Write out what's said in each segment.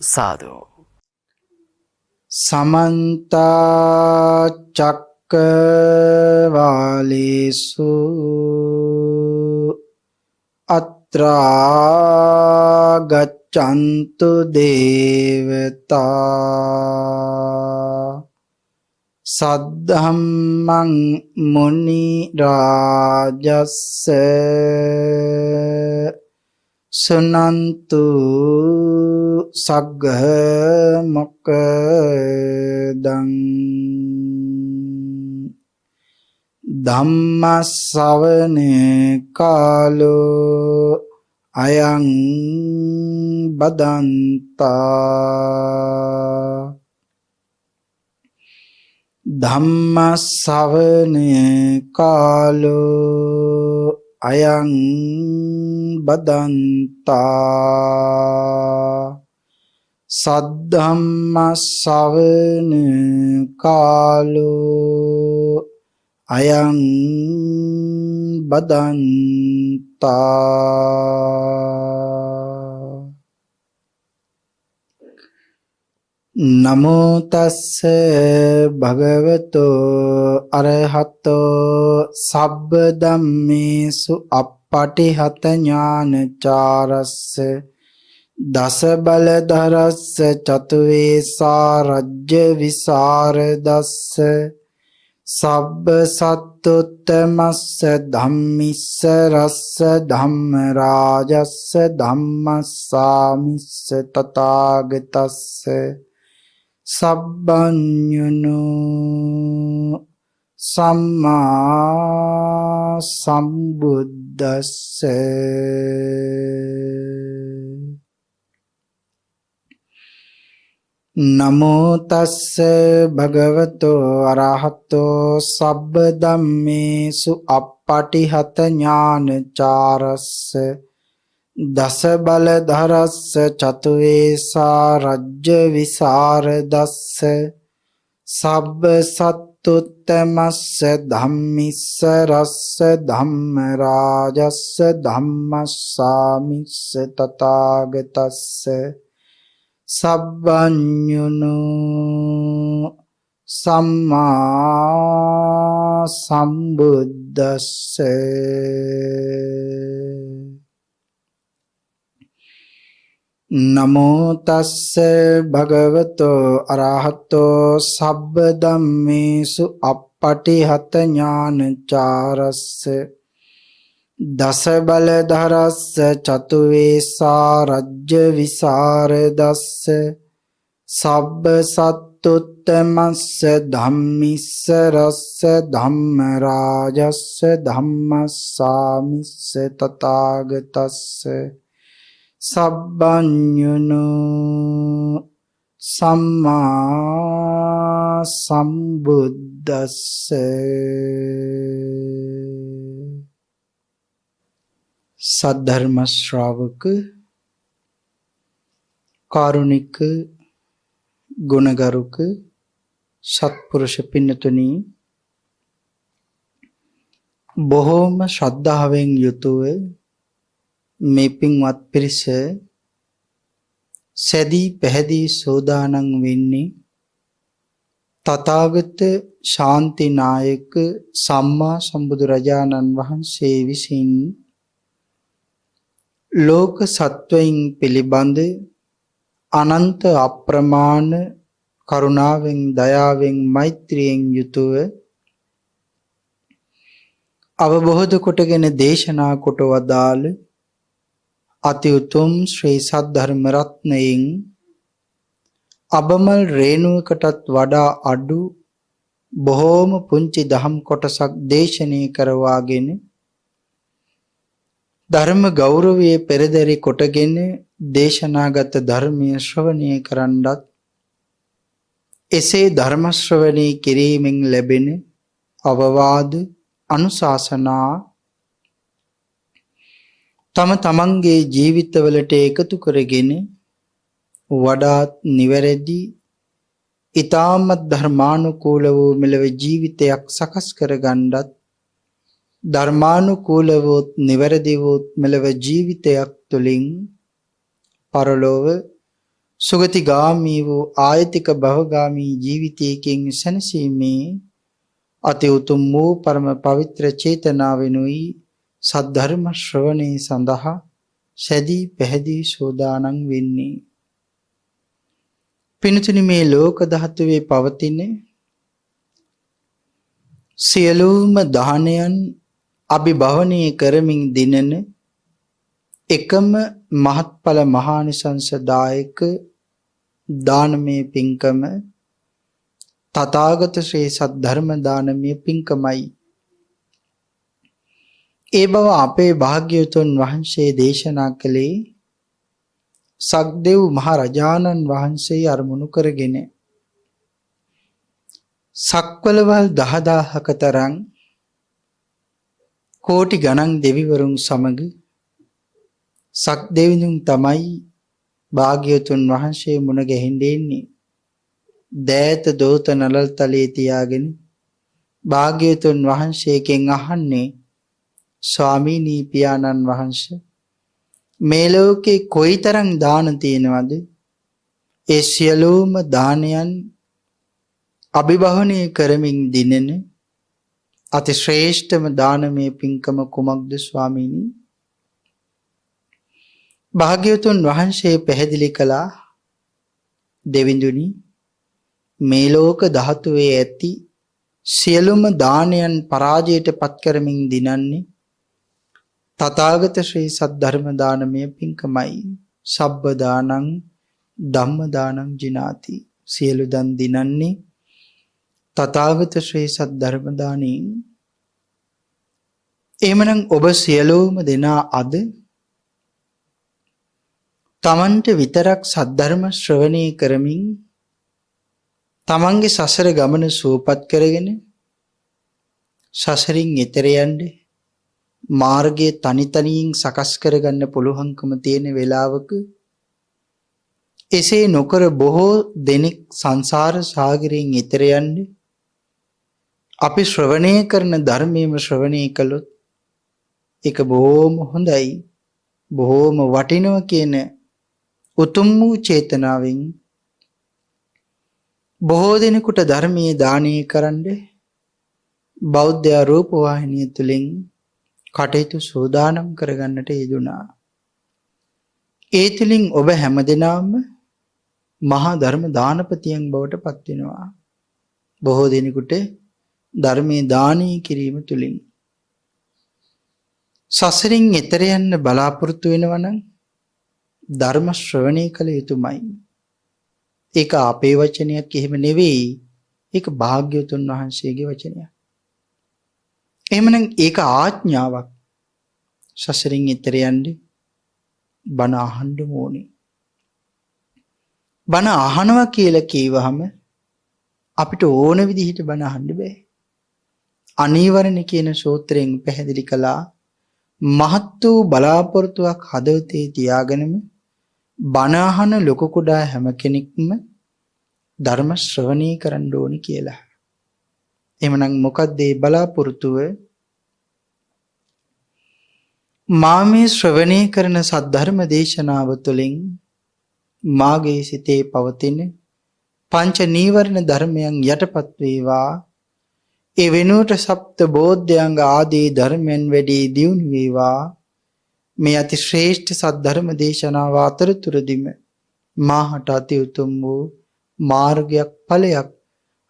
සාදු. සමන්ත චක්කවාලේසු අත්‍රා ගච්ඡන්තු දේවතා සද්ධම්මං මුනි රාජස්ස සුනන්තු සග්ග මොක්ඛදං ධම්ම ශ්‍රවණ කාලෝ අයං බදන්තා ධම්ම ශ්‍රවණ කාලෝ අයං බදන්තා සද්ධම්ම ශ්‍රවණ කාලෝ අයං බදන්තා නමෝ තස්ස භගවතෝ අරහතෝ සබ්බ ධම්මේසු අප්පටිහත ඥානචාරස්ස දස බලධරස්ස චතුවේසා රජ්‍ය විසරදස්ස සබ්බ සත්තුත්තමස්ස ධම්මිස්ස රස්ස ධම්ම රාජස්ස ධම්මස්සාමිස්ස තථාගතස්ස සබ්බඤුනෝ සම්මා සම්බුද්දස්ස නමෝ තස්ස භගවතෝ අරහතෝ සබ්බ ධම්මේසු අප්පටිහත ඥානචාරස්ස දස බලධරස්ස චතුවේසා රජ්‍ය විසරදස්ස සබ්බ සත්තුත්තමස්ස ධම්මිස්ස රස්ස ධම්ම රාජස්ස ධම්මස්සාමිස්ස තථාගතස්ස සබ්බඤුනෝ සම්මා සම්බුද්දස්ස නමෝ තස්ස භගවතෝ අරහතෝ සබ්බ ධම්මේසු අප්පටිහත ඥානචාරස්ස දස බලධරස්ස චතුවේසා රජ්‍ය විසරදස්ස සබ්බ සත්තුත්තමස්ස ධම්මිස්ස රස්ස ධම්ම රාජස්ස ධම්මස්සාමිස්ස තථාගතස්ස සබ්බඤුනෝ සම්මා සම්බුද්දස්ස සද්ධර්ම ශ්‍රාවක කාරුණික ගුණගරුක සත්පුරුෂ පින්නතුනි බොහෝම ශ්‍රද්ධාවෙන් යුතුව මේ පින්වත් පිරිස සැදී පැහැදී සෝදානම් වෙන්නේ තථාගත ශාන්තිනායක සම්මා සම්බුදුරජාණන් වහන්සේ විසින් ලෝක සත්වයින් පිළිබඳ අනන්ත අප්‍රමාණ කරුණාවෙන් දයාවෙන් මෛත්‍රියෙන් යුතුව අවබෝධ කොටගෙන දේශනා කොට වදාළ අති උතුම් ශ්‍රී සද්ධර්ම රත්නයෙන් අබමල් රේණුවකටත් වඩා අඩු බොහෝම පුංචි දහම් කොටසක් දේශනය කරවාගෙන ධර්ම ගෞරවයේ පෙරදරි කොටගෙන දේශනාගත ධර්මයේ ශ්‍රවණය කරන්නත් එසේ ධර්ම ශ්‍රවණය කිරීමෙන් ලැබෙන අවවාද අනුශාසනා තම තමන්ගේ ජීවිතවලට එකතු කරගෙන වඩාත් නිවැරදි ඊ타මත් ධර්මානුකූල වූ මෙලව ජීවිතයක් සකස් කරගන්නත් ධර්මානුකූලව නිවැරදි වූ මෙලව ජීවිතයක් තුළින් පරලෝව සුගතිගාමී වූ ආයතික භවගාමී ජීවිතයකින් සැනසීමේ අති උතුම් වූ පරම පවිත්‍ර චේතනාවෙනුයි සද්ධර්ම ශ්‍රවණේ සඳහා සැදී පැහැදී සෝදානම් වෙන්නේ. පින්තුනි, මේ ලෝක ධාතුවේ පවතින සියලුම දානයන් අභිභවනය කරමින් දිනන එකම මහත්ඵල මහානිසංසදායක දානමය පින්කම තථාගත ශ්‍රී සද්ධර්ම දානමය පින්කමයි. ඒ බව අපේ භාග්‍යවතුන් වහන්සේ දේශනා කළේ සක්දෙව් මහ රජාණන් වහන්සේ අරමුණු කරගෙන. සක්වලවල් 10000ක තරම් කෝටි ගණන් දෙවිවරුන් සමග සක්දෙවිඳුන් තමයි භාග්‍යවතුන් වහන්සේ මුණ ගැහෙන්නේ. දෑත දෝත නලල් තලයේ තියාගෙන භාග්‍යවතුන් වහන්සේගෙන් අහන්නේ, ස්වාමීනි පියාණන් වහන්සේ, මේ ලෝකේ කොයිතරම් දාන තියෙනවද? ඒ සියලුම දානයන් අභිභවනය කරමින් දිනෙන අති ශ්‍රේෂ්ඨම දානමය පින්කම කුමක්ද ස්වාමීනි? භාග්‍යවතුන් වහන්සේ පැහැදිලි කළා, දෙවිඳුනි, මේ ලෝක ධාතුවේ ඇති සියලුම දානයන් පරාජයට පත් කරමින් දිනන්නේ තථාගත ශ්‍රී සද්ධර්ම දානමය පින්කමයි. සබ්බ දානං ධම්ම දානං ජිනාති. සියලු දන් දිනන්නේ තථාගත ශ්‍රී සද්ධර්ම දානෙන්. එහෙමනම් ඔබ සියලුම දෙනා අද තමන්ට විතරක් සද්ධර්ම ශ්‍රවණය කරමින් තමන්ගේ සසර ගමන සුවපත් කරගෙන සසරින් එතෙර යන්න මාර්ගයේ තනි තනියෙන් සකස් කරගන්න පුළුවන්කම තියෙන වෙලාවක එසේ නොකර බොහෝ දෙනෙක් සංසාර සාගරයෙන් එතෙර යන්න අපි ශ්‍රවණය කරන ධර්මයේම ශ්‍රවණය කළොත් ඒක බොහොම හොඳයි, බොහොම වටිනවා කියන උතුම් වූ චේතනාවෙන් බොහෝ දෙනෙකුට ධර්මයේ දානය කරන්න බෞද්ධ රූප වාහිනිය තුලින් කටයුතු සෝදානම් කරගන්නට යෙදුණා. ඒ තුලින් ඔබ හැමදෙනාම මහා ධර්ම දානපතියන් බවට පත් වෙනවා. බොහෝ දෙනෙකුට ධර්මයේ දානය කිරීම තුලින් සසරින් එතර යන්න බලාපොරොත්තු වෙනවා නම් ධර්ම ශ්‍රවණය කළ යුතුමයි. ඒක අපේ වචනයක් එහෙම නෙවෙයි, ඒක භාග්‍යවතුන් වහන්සේගේ වචනයක්. එහෙමනම් ඒක ආඥාවක්. සසරින් එතර යන්න බණ අහන්න ඕනේ. බණ අහනවා කියලා කියවහම අපිට ඕන විදිහට බණ අහන්න බෑ. අනීවරණ කියන සූත්‍රයෙන් පැහැදිලි කළා, මහත් වූ බලාපොරොත්තුවක් හදවතේ තියාගෙනම බණ අහන ලොකු කුඩා හැම කෙනෙක්ම ධර්ම ශ්‍රවණය කරන්න ඕනි කියලා. එහෙමනම් මොකක්ද මේ බලාපොරොත්තුව? මා මේ ශ්‍රවණය කරන සද්ධර්ම දේශනාව තුළින් මාගේ සිතේ පවතින පංච නීවරණ ධර්මයන් යටපත් වේවා. ඒ වෙනුවට සප්ත බෝධ්‍යංග ආදී ධර්මයන් වැඩි දියුණු වේවා. මේ අති ශ්‍රේෂ්ඨ සද්ධර්ම දේශනාව අතරතුරදීම මාහට අති උතුම් වූ මාර්ගයක් ඵලයක්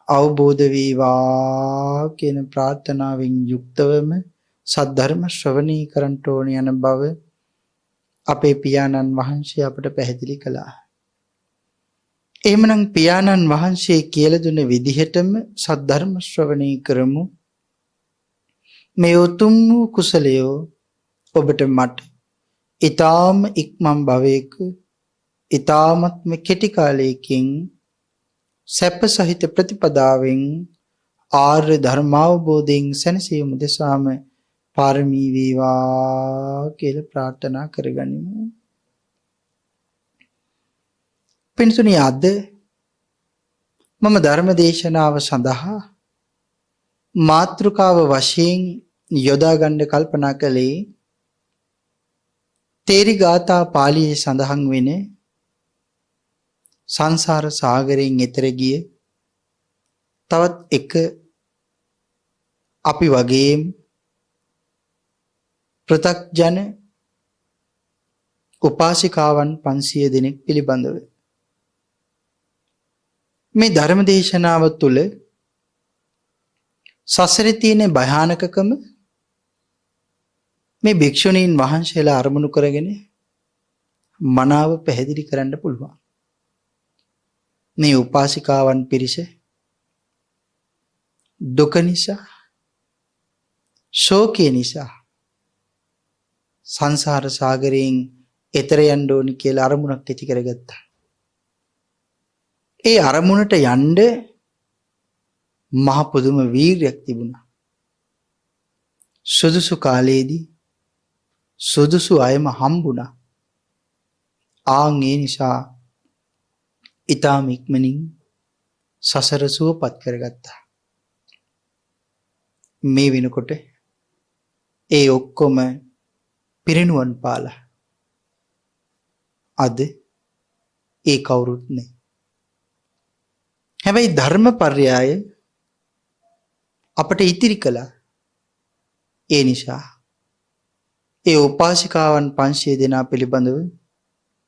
අවබෝධ වේවා කියන ප්‍රාර්ථනාවෙන් යුක්තවම සද්ධර්ම ශ්‍රවණය කරන්ට ඕන යන බව අපේ පියාණන් වහන්සේ අපට පැහැදිලි කළා. එහෙමනම් පියාණන් වහන්සේ කියලා දුන්න විදිහටම සද්ධර්ම ශ්‍රවණය කරමු. මේ උතුම් වූ කුසලය ඔබට මට ඊ타ම ඉක්මන් භවයක ඊ타මත්ම කෙටි කාලයකින් සැප සහිත ප්‍රතිපදාවෙන් ආර්ය ධර්මාවබෝධයෙන් සැනසීම දෙසාම පාරමී වේවා කියලා ප්‍රාර්ථනා කරගනිමු. පින්තුනි, අද මම ධර්ම දේශනාව සඳහා මාතෘකාව වශයෙන් යොදා ගන්න කල්පනා කළේ තේරි ගාථා පාළියේ සඳහන් වෙන සංසාර සාගරයෙන් එතර ගිය තවත් එක අපි වගේම පෘථග්ජන උපාසිකාවන් 500 දෙනෙක් පිළිබඳව මේ ධර්ම දේශනාව තුළ සසරේ තියෙන භයානකකම මේ භික්ෂුණීන් වහන්සේලා අරමුණු කරගෙන මනාව පැහැදිලි කරන්න පුළුවන්. මේ උපාසිකාවන් පිරිස දුක නිසා, ශෝකය නිසා සංසාර සාගරයෙන් එතර යන්න ඕනි කියලා අරමුණක් ඇති කරගත්තා. ඒ අරමුණට යන්න මහ පුදුම වීරියක් තිබුණා. සුදුසු කාලයේදී සුදුසු අයම හම්බුණා. ආන් ඒ නිසා ඊටාම ඉක්මනින් සසර සුවපත් කරගත්තා. මේ වෙනකොට ඒ ඔක්කොම පිරිනුවන් පාලා. අද ඒ කවුරුත් නැහැ. හැබැයි ධර්මපර්යාය අපට ඉතිරි කළා. ඒ නිසා ඒ උපාසිකාවන් 500 දෙනා පිළිබඳව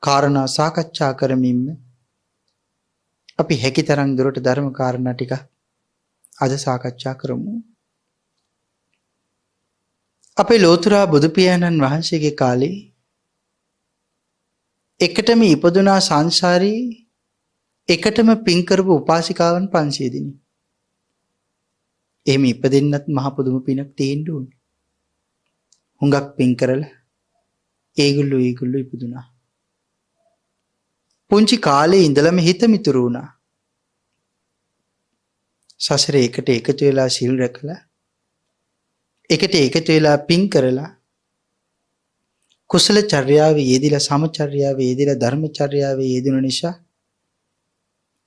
කාරණා සාකච්ඡා කරමින් අපි හැකිතරම් දුරට ධර්ම කාරණා ටික අද සාකච්ඡා කරමු. අපේ ලෝතුරා බුදු පියාණන් වහන්සේගේ කාලේ එකටම ඉපදුනා සංසාරී එකටම පින් කරපු උපාසිකාවන් 500 දෙනෙක්. එහෙම ඉපදෙන්නත් මහ පුදුම පිනක් තියෙන්න ඕනේ. හුඟක් පින් කරලා ඒගොල්ලෝ ඉපදුනා. පුංචි කාලේ ඉඳලම හිත මිතුරු වුණා. සසරේ එකට එකතු වෙලා සිල් රැකලා එකට එකතු වෙලා පින් කරලා කුසල චර්යාවේ යෙදিলা සමචර්යාවේ යෙදিলা ධර්මචර්යාවේ යෙදුන නිසා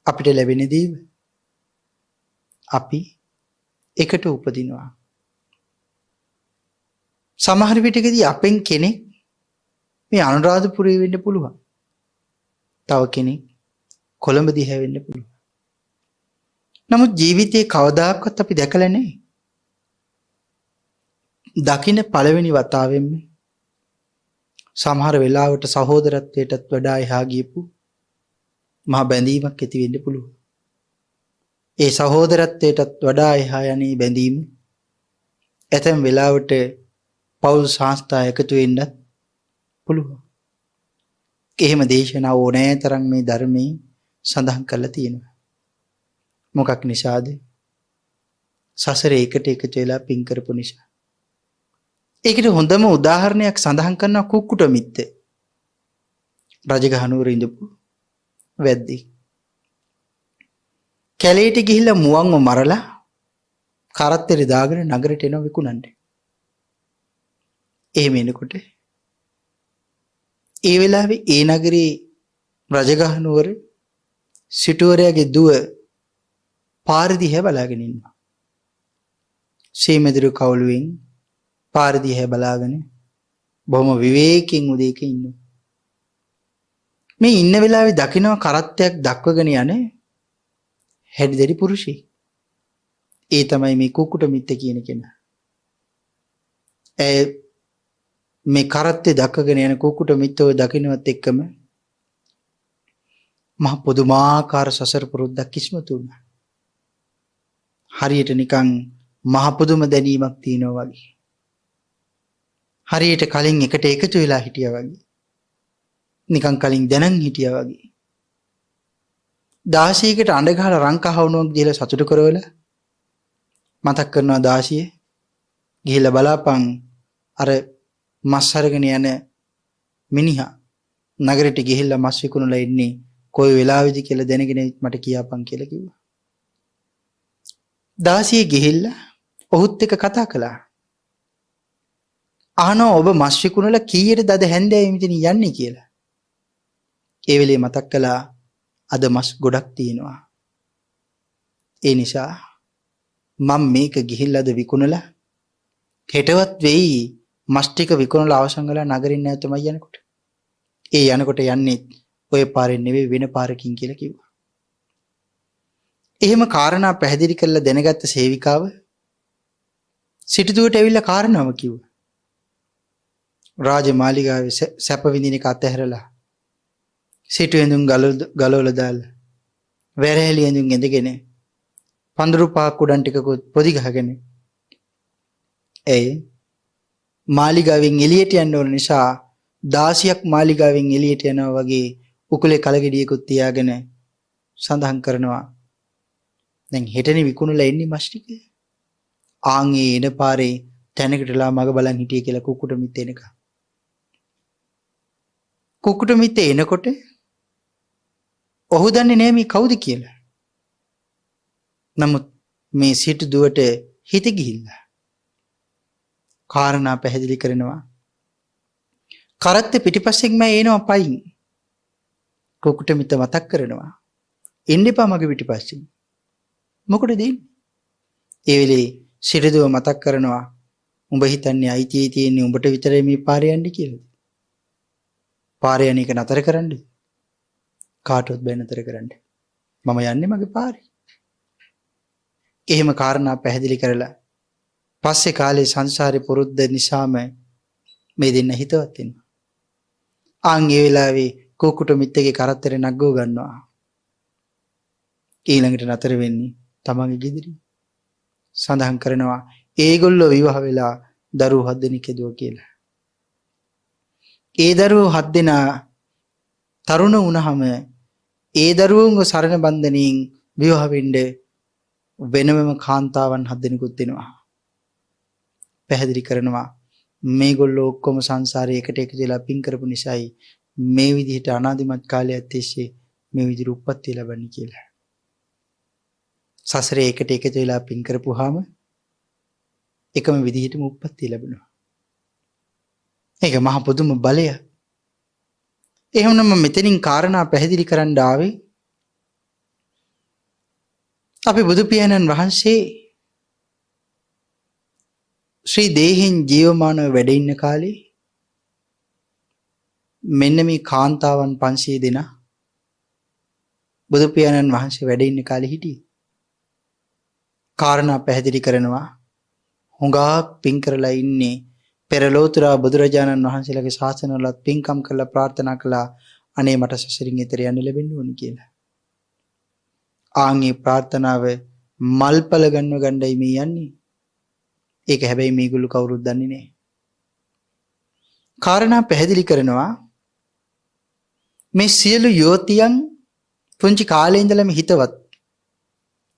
අපිට ලැබෙන දේ අපි එකට උපදිනවා. සමහර විටකදී අපෙන් කෙනෙක් මේ අනුරාධපුරේ වෙන්න පුළුවන්. තව කෙනෙක් කොළඹ දිහා වෙන්න පුළුවන්. නමුත් ජීවිතේ කවදාකවත් අපි දැකලා නැහැ. දකින්න පළවෙනි වතාවෙම සමහර වෙලාවට සහෝදරත්වයටත් වඩා එහා ගියපු මහ බැඳීමක් ඇති වෙන්න පුළුවන්. ඒ සහෝදරත්වයටත් වඩා එහා යන්නේ බැඳීම ඇතැම් වෙලාවට පෞල් සංස්ථා එකතු වෙන්නත් පුළුවන්. එහෙම දේශනා ඕනෑ තරම් මේ ධර්මයේ සඳහන් කරලා තියෙනවා. මොකක් නිසාද? සසරේ එකට එකතු වෙලා පින් කරපු නිසා. ඒකට හොඳම උදාහරණයක් සඳහන් කරනවා කුක්කුට මිත්ත. රජගහ නුවර ඉඳපු වැද්දෙක්. කැලේට ගිහිල්ලා මුවන්ව මරලා කරත්තෙරි දාගෙන නගරයට එනවා විකුණන්න. එහෙම එනකොට ඒ වෙලාවේ ඒ නගරේ රජගහ නුවර සිටුවරයාගේ දුව පාර දිහා බලාගෙන ඉන්නවා. සීමෙදිරු කවුළුවෙන් පාර දිහා බලාගෙන බොහොම විවේකයෙන් උදේක ඉන්නවා. මේ ඉන්න වෙලාවේ දකින්න කරත්තයක් දක්වගෙන යන්නේ හැඩිදෙරි පුරුෂයෙක්. ඒ තමයි මේ කුකුට මිත්ත කියන කෙනා. මේ කරත්තේ දක්වගෙන යන කුකුට මිත්තව දකින්නවත් එක්කම මහ පුදුමාකාර සසර පුරුද්දක් ඉස්මතු වුණා. හරියට නිකන් මහ පුදුම දැනීමක් තියෙනවා වගේ. හරියට කලින් එකට එකතු වෙලා හිටියා වගේ. නිකන් කලින් දැනන් හිටියා වගේ. 16කට අඬ ගහලා රං කහවණුවක් දීලා සතුටු කරවලා මතක් කරනවා 16 ගිහිල්ලා බලාපන් අර මස් අරගෙන යන මිනිහා නගරෙට ගිහිල්ලා මස් විකුණලා ඉන්නේ කොයි වෙලාවෙද කියලා දැනගෙන මට කියපන් කියලා කිව්වා. 16 ගිහිල්ලා ඔහුත් එක්ක කතා කළා. අහනවා ඔබ මස් විකුණලා කීයටද අද හැන්දෑවේ මෙතන යන්නේ කියලා. ඒ වෙලේ මතක් කළා අද මස් ගොඩක් තියෙනවා. ඒ නිසා මම මේක ගිහිල්ලාද විකුණලා හෙටවත් වෙයි මස් ටික විකුණලා අවසන් කරලා නගරින් නැවතමයි යනකොට. ඒ යනකොට යන්නේ ඔය පාරෙන් නෙවෙයි වෙන පාරකින් කියලා කිව්වා. එහෙම කාරණා පැහැදිලි කරලා දැනගත්ත සේවිකාව සිටුදුවට ඇවිල්ලා කාරණාව කිව්වා. රාජමාලිගාවේ සැප විඳින එක අතහැරලා සිටු ඇඳුම් ගලවලා දාලා වැරහැලි ඇඳුම් ඇඳගෙන පඳුරු පාක් උඩන් ටිකකුත් පොදි ගහගෙන මාලිගාවෙන් එළියට යන්න ඕන නිසා 16ක් මාලිගාවෙන් එළියට යනවා වගේ උකුලේ කලගෙඩියකුත් තියාගෙන සඳහන් කරනවා දැන් හෙටනේ විකුණලා එන්නේ මස් ටික. ආන්ගේ එන පාරේ තැනකටලා මග බලන් හිටියේ කියලා කුකුට මිත් එනක. කුකුට මිත් එනකොට ඔහු දන්නේ නෑ මේ කවුද කියලා. නමුත් මේ සිටු දුවට හිත ගිහිල්ලා කාරණා පැහැදිලි කරනවා. කරත්ත පිටිපස්සෙන් මම එනවා පයින්. කුකුට මිත් මතක් කරනවා. එන්න එපා මගේ පිටිපස්සෙන්. මොකටද එන්නේ? ඒ වෙලේ සිටුදුව මතක් කරනවා උඹ හිතන්නේ අයිතිය තියෙන්නේ උඹට විතරයි මේ පාරේ යන්නේ කියලා. පාරේ යන එක නතර කරන්න. කාටවත් බෑ නතර කරන්න. මම යන්නේ මගේ පාරේ. එහෙම කාරණා පැහැදිලි කරලා පස්සේ කාලේ සංසාරේ පුරුද්ද නිසාම මේ දෙන්න හිතවත් වෙනවා. ආන් ඒ වෙලාවේ කුකුට මිත්ගේ කරත්තරේ නග්ගව ගන්නවා. ඊළඟට නතර වෙන්නේ තමන්ගේ ගෙදරින්. සඳහන් කරනවා ඒගොල්ලෝ විවාහ වෙලා දරුවෝ 7 දෙනෙක් ඇදුවා කියලා. ඒ දරුවෝ 7 දෙනා තරුණ වුණාම ඒ දරුවෝන්ව සරණ බන්ධනෙන් විවාහ වෙන්න වෙනම කාන්තාවන් 7 දෙනෙකුත් දෙනවා. පැහැදිලි කරනවා මේගොල්ලෝ ඔක්කොම සංසාරේ එකට එකතු වෙලා පින් කරපු නිසායි මේ විදිහට අනාදිමත් කාලයක් තිස්සේ මේ විදිහට උප්පත්ති ලැබන්නේ කියලා. සසරේ එකට එකතු වෙලා පින් කරපුවාම එකම විදිහටම උප්පත්ති ලැබෙනවා. ඒක මහ පුදුම බලය. එහෙමනම් මෙතනින් කාරණා පැහැදිලි කරන්න ආවේ අපි බුදු පියාණන් වහන්සේ ශ්‍රී දේහින් ජීවමානව වැඩ ඉන්න කාලේ මෙන්න මේ කාන්තාවන් 500 දෙනා බුදු පියාණන් වහන්සේ වැඩ ඉන්න කාලේ හිටියේ. කාරණා පැහැදිලි කරනවා හුඟක් පින් කරලා ඉන්නේ පෙරලෝතුරා බුදුරජාණන් වහන්සේලාගේ ශාසනවලත් පින්කම් කරලා ප්‍රාර්ථනා කළා අනේ මට සසරින් එතර යන්න ලැබෙන්න ඕනි කියලා. ආන්ගේ ප්‍රාර්ථනාව මල්පල ගන්නයි මේ යන්නේ. ඒක හැබැයි මේගොල්ලෝ කවුරුත් දන්නේ නැහැ. කාරණා පැහැදිලි කරනවා මේ සියලු යෝතියන් පුංචි කාලේ ඉඳලම හිතවත්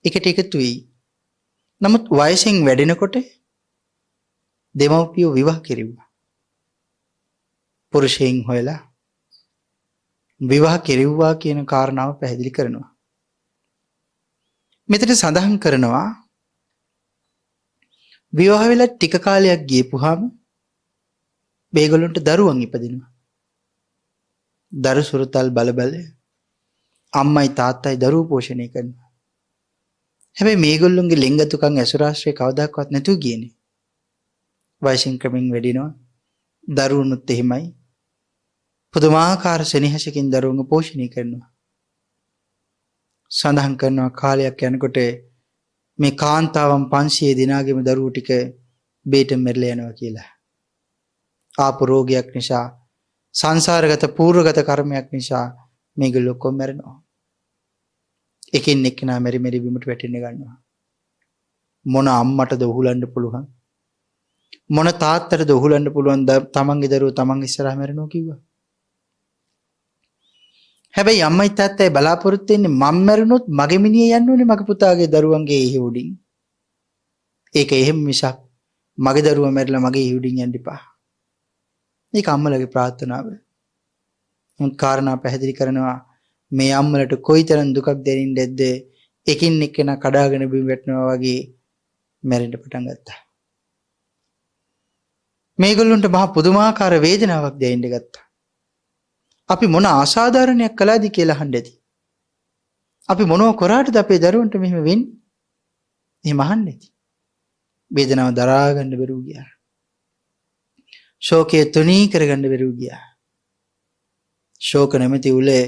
එකට එකතු වෙයි. නමුත් වයසෙන් වැඩෙනකොට දෙමව්පියෝ විවාහ කෙරෙව්වා. පුරුෂයන් හොයලා විවාහ කෙරෙව්වා කියන කාරණාව පැහැදිලි කරනවා. මෙතන සඳහන් කරනවා විවාහ වෙලා ටික කාලයක් ගියපුවාම මේගොල්ලන්ට දරුවන් ඉපදිනවා. දරු සුරතල් බල අම්මයි තාත්තයි දරුවෝ පෝෂණය කරනවා. හැබැයි මේගොල්ලොන්ගේ ලිංගතුකම් ඇසුරාශ්‍රය කවදාකවත් නැතුව ගියනේ. වයසින් ක්‍රමෙන් වැඩිනවා. දරුවනුත් එහෙමයි. පුදුමාකාර සෙනෙහසකින් දරුවන්ව පෝෂණය කරනවා. සඳහන් කරනවා කාලයක් යනකොට මේ කාන්තාවන් 500 දිනාගෙම දරුවෝ ටික බේට මෙරලා යනවා කියලා. ආපු රෝගයක් නිසා සංසාරගත පූර්වගත කර්මයක් නිසා මේගොල්ලෝ කොහොම මැරෙනවා. එකින් එක්කෙනා මෙරි මෙරි බිමට වැටෙන්න ගන්නවා. මොන අම්මටද උහුලන්න පුළුවන්? මොන තාත්තටද උහුලන්න පුළුවන් තමන්ගේ දරුවෝ තමන් ඉස්සරහා මැරෙනවා කිව්වා. හැබැයි අම්මයි තාත්තයි බලාපොරොත්තු වෙන්නේ මම මැරුණොත් මගේ මිනිහ යන්න ඕනේ මගේ පුතාගේ දරුවන්ගේ ඉහුඩින්. ඒක එහෙම මිසක් මගේ දරුවා මැරිලා මගේ ඉහුඩින් යන්න එපා. මේක අම්මලගේ ප්‍රාර්ථනාව. උන් කාරණා පැහැදිලි කරනවා මේ අම්මලට කොයිතරම් දුකක් දැනෙන්නේ නැද්ද? එකින් එක්කෙනා කඩාගෙන බිම වැටෙනවා වගේ මැරෙන්න පටන් ගත්තා. මේගොල්ලන්ට මහා පුදුමාකාර වේදනාවක් දැනෙන්න ගත්තා. අපි මොන අසාධාරණයක් කළාද කියලා අහන්න ඇති. අපි මොනව කරාටද අපේ දරුවන්ට මෙහෙම වෙන්නේ? එහෙම අහන්න ඇති. වේදනාව දරා ගන්න බැරුව ගියා. ශෝකය තුනී කරගන්න බැරුව ගියා. ශෝක නැමැති උලේ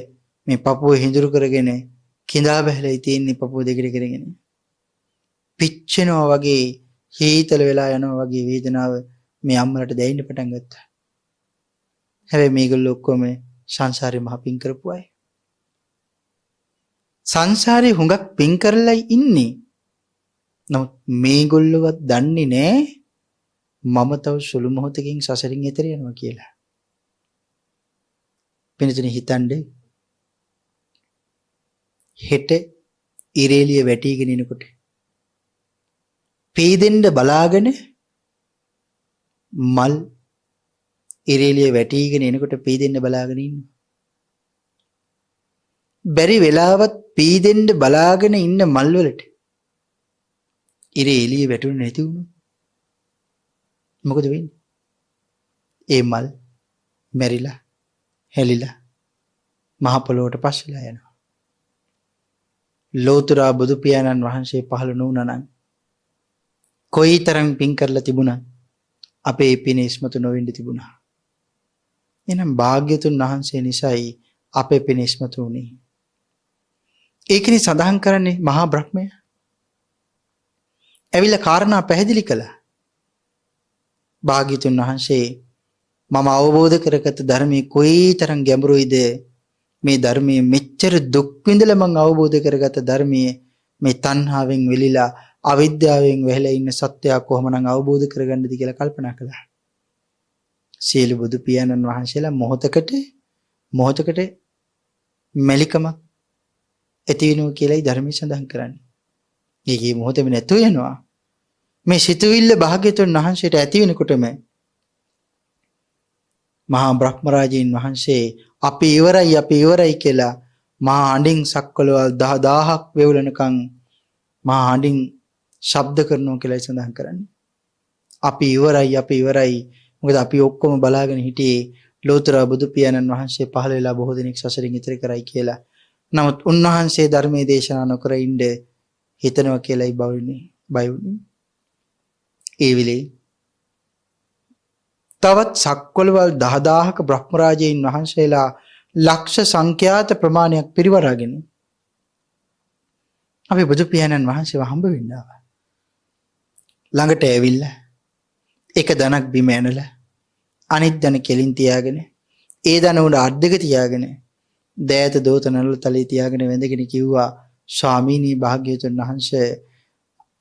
මේ පපුව හිඳුරු කරගෙන කිඳා බැහැලා තියෙන්නේ පපුව දෙකට කරගෙන. පිච්චෙනවා වගේ හීතල වෙලා යනවා වගේ වේදනාව මේ අම්මලට දැනෙන්න පටන් ගත්තා. හැබැයි මේගොල්ලෝ ඔක්කොම සංසාරේ මහ පිං කරපු අය. සංසාරේ හුඟක් පිං කරලා ඉන්නේ. නමුත් මේගොල්ලෝවත් දන්නේ නැහැ මම තව සුළු මොහොතකින් සසරින් එතර යනවා කියලා. පින්තුනි හිතන්නේ හෙට ඉරේලිය වැටිගෙන එනකොට පීදෙන්න බලාගෙන මල් ඉරේලිය වැටිගෙන එනකොට පීදෙන්න බලාගෙන ඉන්න. බැරි වෙලාවත් පීදෙන්න බලාගෙන ඉන්න මල් වලට ඉරේලිය වැටුනේ නැති වුණා. මොකද වෙන්නේ? ඒ මල් මැරිලා හැලිලා මහ පොළොවට පස්සෙලා යනවා. ලෝතර බුදු පියාණන් වහන්සේ පහළ නොවුණා නම් කොයිතරම් පින් කරලා තිබුණා අපේ පින ඉස්මතු නොවෙන්න තිබුණා. එහෙනම් භාග්‍යතුන් වහන්සේ නිසායි අපේ පින ඉස්මතු වුනේ. ඒකනේ සඳහන් කරන්නේ මහා බ්‍රහ්මයා. ඇවිල්ලා කාරණා පැහැදිලි කළා. භාග්‍යතුන් වහන්සේ මම අවබෝධ කරගත් ධර්මයේ කොයිතරම් ගැඹුරුයිද මේ ධර්මයේ මෙච්චර දුක් විඳලා මම අවබෝධ කරගත් ධර්මයේ මේ තණ්හාවෙන් වෙලිලා අවිද්‍යාවෙන් වැහිලා ඉන්න සත්‍යය කොහොමනම් අවබෝධ කරගන්නද කියලා කල්පනා කළා. සීල බුදු පියාණන් වහන්සේලා මොහොතකට මෙලිකම ඇති වෙනවා කියලායි ධර්මයේ සඳහන් කරන්නේ. ඒකේ මොහොතෙම නැතු වෙනවා. මේ සිතුවිල්ල භාග්‍යතුන් වහන්සේට ඇති වෙනකොටම මහා බ්‍රහ්මරාජීන් වහන්සේ අපි ඉවරයි කියලා මහා හඬින් සක්වලවල් 10000ක් වේවුලනකන් මහා හඬින් ශබ්ද කරනවා කියලා සඳහන් කරන්නේ. අපි ඉවරයි. මොකද අපි ඔක්කොම බලාගෙන හිටියේ ලෝතර බුදු පියාණන් වහන්සේ පහළ වෙලා බොහෝ දිනක් සසරින් ඉතර කරයි කියලා. නමුත් උන්වහන්සේ ධර්මයේ දේශනා නොකර ඉන්න හිතනවා කියලායි බය වුනේ. ඒ වෙලේ තවත් සක්වලවල් 10000ක බ්‍රහ්මරාජීන් වහන්සේලා ලක්ෂ සංඛ්‍යාත ප්‍රමාණයක් පිරිවරාගෙන අපි බුදු පියාණන් වහන්සේව හම්බ වෙන්න ආවා. ළඟට ඇවිල්ලා එක දණක් බිම ඇනලා අනිත් දණ කෙලින් තියාගෙන ඒ දණ උඩ අද්දක තියාගෙන දෑත දෝත නළල තලයේ තියාගෙන වැඳගෙන කිව්වා ස්වාමීනි භාග්‍යවතුන් වහන්සේ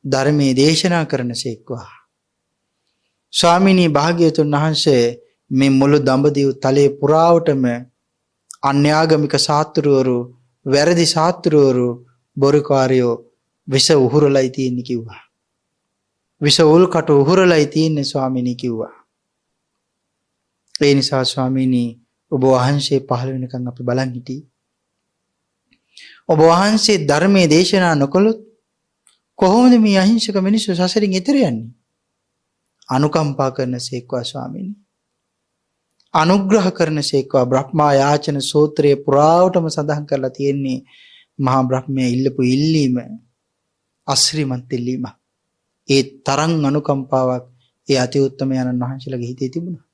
ධර්මයේ දේශනා කරනසේක්වා. ස්වාමීනි භාග්‍යවතුන් වහන්සේ මේ මුළු දඹදිව තලයේ පුරාවටම අන්‍යාගමික සාත්‍රුවරු වැරදි සාත්‍රුවරු බොරුකාරයෝ විස උහුරලයි තියෙන්නේ කිව්වා. විස උල්කට උහුරලයි තියෙන්නේ ස්වාමීනි කිව්වා. ඒ නිසා ස්වාමීනි ඔබ වහන්සේ පහළ වෙනකන් අපි බලන් හිටියේ. ඔබ වහන්සේ ධර්මයේ දේශනා නොකළොත් කොහොමද මේ අහිංසක මිනිස්සු සසරින් එතර යන්නේ? අනුකම්පා කරනසේක්වා ස්වාමීනි. අනුග්‍රහ කරනසේක්වා. බ්‍රහ්මා යාචන සූත්‍රයේ පුරාවටම සඳහන් කරලා තියෙන්නේ මහා බ්‍රහ්මයා ඉල්ලපු ඉල්ලීම අශ්‍රීමත් ඉල්ලීම. ඒ තරම් අනුකම්පාවක් ඒ අති උත්තම යනන් වහන්සේලාගේ හිතේ තිබුණා.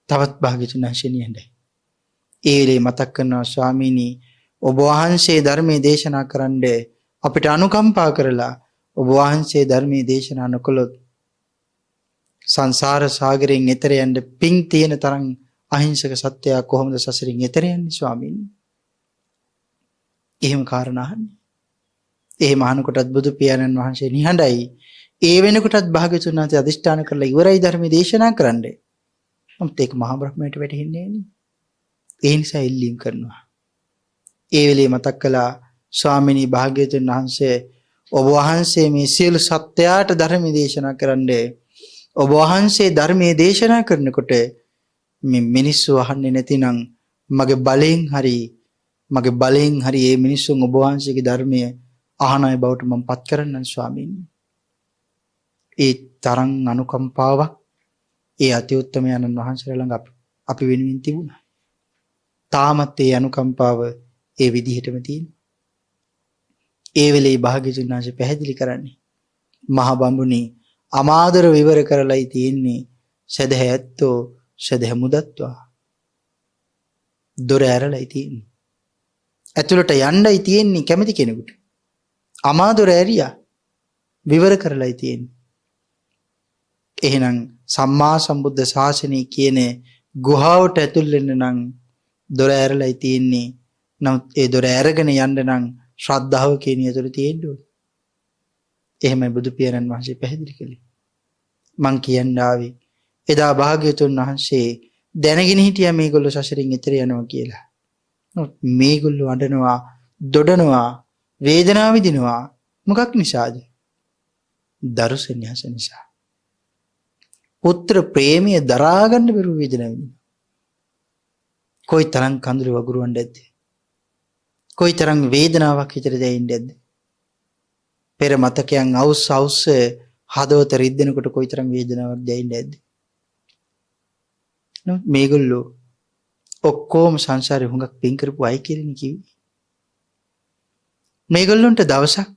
තවත් භාග්‍යතුන් වහන්සේ නියඳයි. ඒ වෙලේ මතක් කරනවා ස්වාමීනි ඔබ වහන්සේ ධර්මයේ දේශනා කරන්න අපිට අනුකම්පා කරලා ඔබ වහන්සේ ධර්මයේ දේශනා නොකළොත් සංසාර සාගරයෙන් එතර යන්න පිං තියෙන තරම් අහිංසක සත්‍යය කොහොමද සසරින් එතර යන්නේ ස්වාමීනි? එහෙම කාරණා අහන්නේ. එහෙම අහනකොටත් බුදු පියාණන් වහන්සේ නිහඬයි. ඒ වෙනකොටත් භාග්‍යතුන් වහන්සේ අදිෂ්ඨාන කරලා ඉවරයි ධර්මයේ දේශනා කරන්නේ. නමුත් ඒක මහා බ්‍රහ්මයට වැටහෙන්නේ නෑනේ. ඒ නිසා ඉල්ලීම් කරනවා. ඒ වෙලේ මතක් කළා ස්වාමීනි භාග්‍යවතුන් වහන්සේ ඔබ වහන්සේ මේ සියලු සත්‍යයට ධර්මයේ දේශනා කරන්නේ. ඔබ වහන්සේ ධර්මයේ දේශනා කරනකොට මේ මිනිස්සු අහන්නේ නැතිනම් මගේ බලයෙන් හරි මේ මිනිස්සුන් ඔබ වහන්සේගේ ධර්මයේ අහන අය බවට මම පත් කරන්නම් ස්වාමීනි. ඒ තරම් අනුකම්පාවක් ඒ අති උත්තමයන්න් වහන්සේලා ළඟ අපි වෙනුවෙන් තිබුණා. තාමත් ඒ අනුකම්පාව ඒ විදිහටම තියෙනවා. ඒ වෙලේ භාග්‍යවතුන් වහන්සේ පැහැදිලි කරන්නේ මහ බඹුනි අමාදර විවර කරලයි තියෙන්නේ සදහැත්තෝ සදහ මුදත්වා. දොර ඇරලායි තියෙන්නේ. ඇතුළට යන්නයි තියෙන්නේ කැමති කෙනෙකුට. අමා දොර ඇරියා. විවර කරලායි තියෙන්නේ. එහෙනම් සම්මා සම්බුද්ධ ශාසනය කියන ගුහාවට ඇතුල් වෙන්න නම් දොර ඇරලායි තියෙන්නේ. නමුත් ඒ දොර ඇරගෙන යන්න නම් ශ්‍රද්ධාව කියන යතුරු තියෙන්න ඕනේ. එහෙමයි බුදු පියාණන් වහන්සේ පැහැදිලි කළේ. මං කියන්න ආවේ එදා භාග්‍යවතුන් වහන්සේ දැනගෙන හිටියා මේගොල්ලෝ සසරින් එතර යනවා කියලා. නමුත් මේගොල්ලෝ අඬනවා, දොඩනවා, වේදනාව විඳිනවා. මොකක් නිසාද? දරු සෙනෙහස නිසා. පුත්‍ර ප්‍රේමය දරා ගන්න බැරුව වේදනාව විඳිනවා. කොයිතරම් කඳුළු වගුරුවන්ද ඇද්ද? කොයිතරම් වේදනාවක් හිතට දැනෙන්නේ නැද්ද? පෙර මතකයන් අවුස් හදවත රිද්දෙනකොට කොයිතරම් වේදනාවක් දැනෙන්නේ නැද්ද? මේගොල්ලෝ ඔක්කොම සංසාරේ හුඟක් පින් කරපු අය කියලානේ කිව්වේ. මේගොල්ලන්ට දවසක්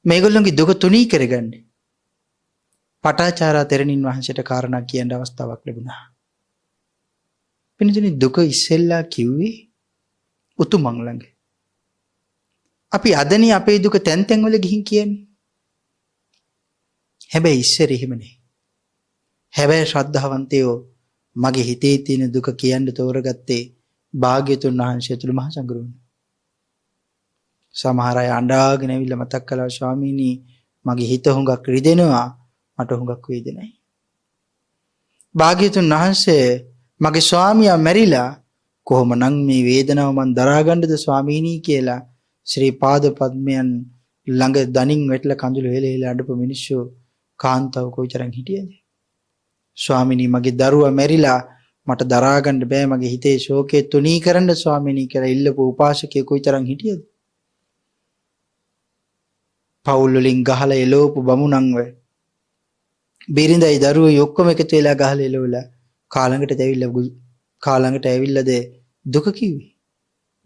මේගොල්ලන්ගේ දුක තුනී කරගන්න පටාචාරා තෙරණින් වහන්සේට කාරණා කියන්න අවස්ථාවක් ලැබුණා. පින්තුනි දුක ඉස්සෙල්ලා කිව්වේ උතුමන් ළඟ. අපි අදනේ අපේ දුක තැන් තැන් වල ගිහින් කියන්නේ. හැබැයි ඉස්සර එහෙම නෙයි. හැබැයි ශ්‍රද්ධාවන්තයෝ මගේ හිතේ තියෙන දුක කියන්න තෝරගත්තේ භාග්‍යතුන් වහන්සේ තුළු මහ සංගරුවනේ. සමහර අය අඬාගෙන ඇවිල්ලා මතක් කළා ස්වාමීනි මගේ හිත හුඟක් රිදෙනවා මට හුඟක් වේදනයි. භාග්‍යතුන් වහන්සේ මගේ ස්වාමියා මැරිලා කොහොමනම් මේ වේදනාව මන් දරා ගන්නද ස්වාමීනි කියලා ශ්‍රී පාද පද්මයන් ළඟ දණින් වැටලා කඳුළු හෙලෙලා අඬපු මිනිස්සු කාන්තාව කොයිතරම් හිටියද? ස්වාමීනි මගේ දරුවා මැරිලා මට දරා ගන්න බෑ මගේ හිතේ ශෝකේ තුනී කරන්න ස්වාමීනි කියලා ඉල්ලපු උපාසකයෙක් කොයිතරම් හිටියද? පවුල් වලින් ගහලා එලවපු බමුණන්ව බිරිඳයි දරුවෝ ඔක්කොම එකතු වෙලා ගහලා එලවලා කාලඟට ඇවිල්ලාද දුක කිව්වේ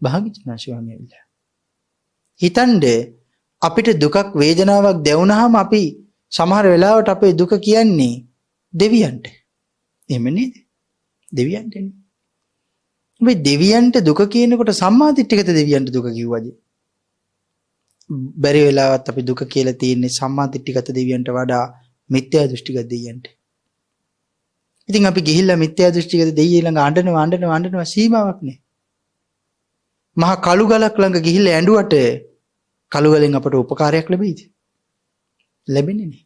භාග්‍යතුන් ස්වාමීන් වහන්සේ. හිතන්නේ අපිට දුකක් වේදනාවක් දැවුනහම අපි සමහර වෙලාවට අපේ දුක කියන්නේ දෙවියන්ට. එහෙම නේද? දෙවියන්ට. මේ දෙවියන්ට දුක කියනකොට සම්මාදිට්ඨිගත දෙවියන්ට දුක කිව්වද? බැරි වෙලාවත් අපි දුක කියලා තියෙන්නේ සම්මාදිට්ඨිගත දෙවියන්ට වඩා මිත්‍යා දෘෂ්ටිගත දෙවියන්ට. ඉතින් අපි ගිහිල්ලා මිත්‍යා දෘෂ්ටිගත දෙවියන් ළඟ අඬනවා සීමාවක් නැහැ. මහා කළු ගලක් ළඟ ගිහිල්ලා ඇඬුවට කළු ගලෙන් අපට උපකාරයක් ලැබෙයිද? ලැබෙන්නේ නැහැ.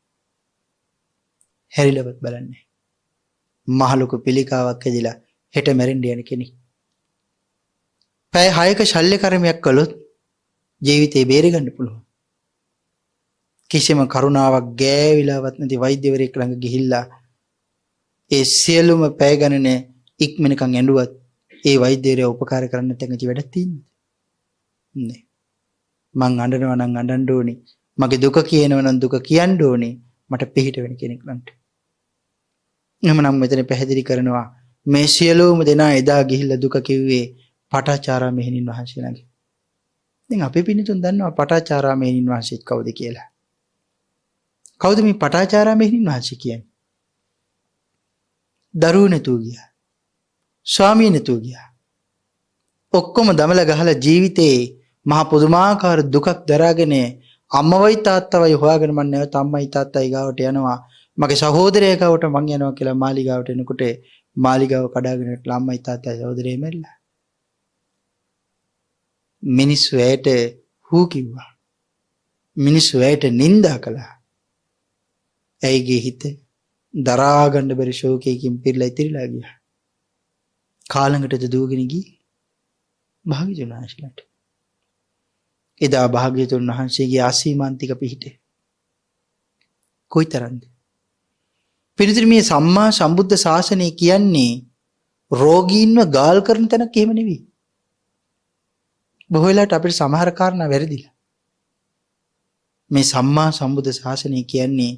හැරිලවත් බලන්නේ. මහ ලොකු පිළිකාවක් ඇදිලා හෙට මැරෙන්න යන කෙනෙක්. පැය 6ක ශල්‍ය කර්මයක් කළොත් ජීවිතේ බේරගන්න පුළුවන්. කිසිම කරුණාවක් ගෑවිලාවත් නැති වෛද්‍යවරයෙක් ළඟ ගිහිල්ලා ඒ සියලුම පැය ගණන ඉක්මනකම් ඇඬුවත් ඒ වෛද්‍යවරයා උපකාර කරන්න නැත්නම් වැඩක් තියෙන්නේ නෑ. මං අඬනවා නම් අඬන්න ඕනේ. මගේ දුක කියනවා නම් දුක කියන්න ඕනේ. මට පිහිට වෙන කෙනෙක් ළඟට. එහෙමනම් මෙතන පැහැදිලි කරනවා මේ සියලුම දෙනා එදා ගිහිල්ලා දුක කිව්වේ පටාචාරා මෙහෙණින් වහන්සේ ළඟ. දැන් අපි පිළිතුන් දන්නවා පටාචාරා මෙහෙණින් වහන්සේත් කවුද කියලා. කවුද මේ පටාචාරා මෙහෙණින් වහන්සේ කියන්නේ? දරුවෝ නැතුව ගියා. ස්වාමී නැතුව ගියා. ඔක්කොම දමල ගහලා ජීවිතේ මහා පුදුමාකාර දුකක් දරාගෙන අම්මවයි තාත්තවයි හොයාගෙන මම නැවත අම්මයි තාත්තයි ගාවට යනවා. මගේ සහෝදරයා ගාවට මං යනවා කියලා මාලිගාවට එනකොට මාලිගාව කඩාගෙන ඉట్లా අම්මයි තාත්තයි සහෝදරයයි මැරිලා. මිනිස්සු ඇයට හූ කිව්වා. මිනිස්සු ඇයට නිඳා කළා. ඇයිගේ හිත දරා ගන්න බැරි ශෝකයකින් පිරලා ඉතිරිලා ගියා. කාලඟටද දුවගෙන ගියේ භාග්‍යවතුන් වහන්සේලාට. එදා භාග්‍යවතුන් වහන්සේගේ අසීමාන්තික පිහිට කොයිතරම්ද? පිළිතුරු මේ සම්මා සම්බුද්ධ ශාසනය කියන්නේ රෝගීන්ව ගාල් කරන තැනක් එහෙම නෙවෙයි. බොහෝ වෙලාවට අපිට සමහර කාරණා වැරදිලා. මේ සම්මා සම්බුද්ධ ශාසනය කියන්නේ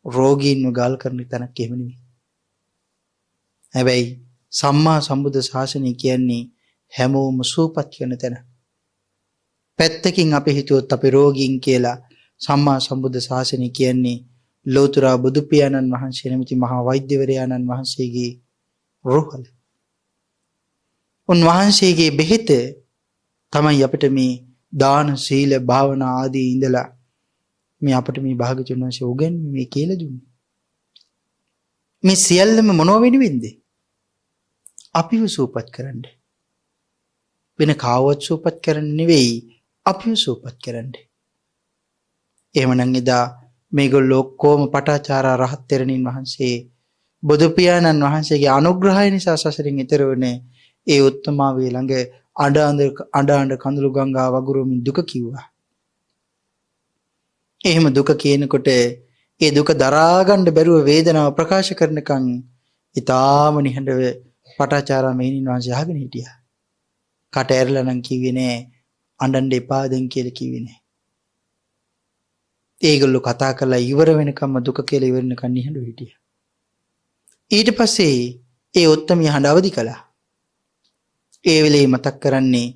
රෝගීන්ව ගාල් කරන තැනක් එහෙම නෙවෙයි. හැබැයි සම්මා සම්බුද්ධ ශාසනය කියන්නේ හැමෝම සුවපත් කරන තැන. පැත්තකින් අපි හිතුවොත් අපි රෝගීන් කියලා සම්මා සම්බුද්ධ ශාසනය කියන්නේ ලෝතර බුදු පියාණන් වහන්සේ නැමැති මහා වෛද්‍යවරයාණන් වහන්සේගේ රෝහල. උන්වහන්සේගේ බෙහෙත තමයි අපිට මේ දාන සීල භාවනා ආදී ඉඳලා මේ අපිට මේ භාග්‍යවතුන් වහන්සේ උගන්වන්නේ මේ කියලා දුන්නේ. මේ සියල්ලම මොනව වෙනුවෙන්ද? අපිව සූපත් කරන්න. වෙන කාවවත් සූපත් කරන්න නෙවෙයි, අපිව සූපත් කරන්න. එහෙමනම් එදා මේගොල්ලෝ ඔක්කොම පටාචාරා රහත් තෙරණින් වහන්සේ බුදු පියාණන් වහන්සේගේ අනුග්‍රහය නිසා සසරින් ඈතර වුණේ. ඒ උත්තමාවිය ළඟ අඬ කඳුළු ගංගා වගුරුමින් දුක කිව්වා. එහෙම දුක කියනකොට ඒ දුක දරා ගන්න බැරුව වේදනාව ප්‍රකාශ කරනකන් ඊටාම නිහඬව පටාචාරා මෙහෙණින් වහන්සේ අහගෙන හිටියා. කට ඇරලා නම් කිව්වේ නෑ, අඬන්න එපා දැන් කියලා කිව්වේ නෑ. ඒගොල්ලෝ කතා කරලා ඉවර වෙනකම්ම දුක කියලා ඉවර වෙනකන් නිහඬව හිටියා. ඊට පස්සේ ඒ උත්තමිය හඬ අවදි කළා. ඒ වෙලේ මතක් කරන්නේ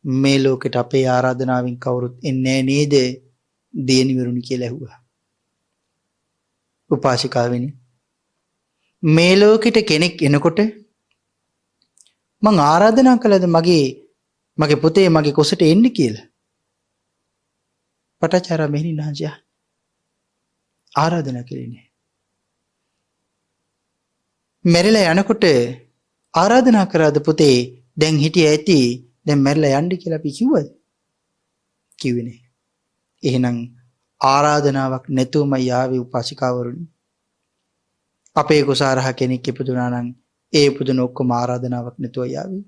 මේ ලෝකෙට අපේ ආරාධනාවෙන් කවුරුත් එන්නේ නේද දේනිවරුනි කියලා ඇහුවා. උපාසිකාවෙනි, මේ ලෝකෙට කෙනෙක් එනකොට මං ආරාධනා කළාද මගේ පුතේ මගේ කුසට එන්න කියලා? පටාචාරා මෙහෙණින් වහන්සේ ආරාධනා කළේ නෑ. මැරිලා යනකොට ආරාධනා කරාද පුතේ දැන් හිටිය ඇති දැන් මැරිලා යන්න කියලා අපි කිව්වද? කිව්වේ නෑ. එහෙනම් ආරාධනාවක් නැතුවමයි ආවේ උපාසිකාවරුනි. අපේ කුසාරහ කෙනෙක් ඉපදුනා නම් ඒ ඉපදුන ඔක්කොම ආරාධනාවක් නැතුවයි ආවේ.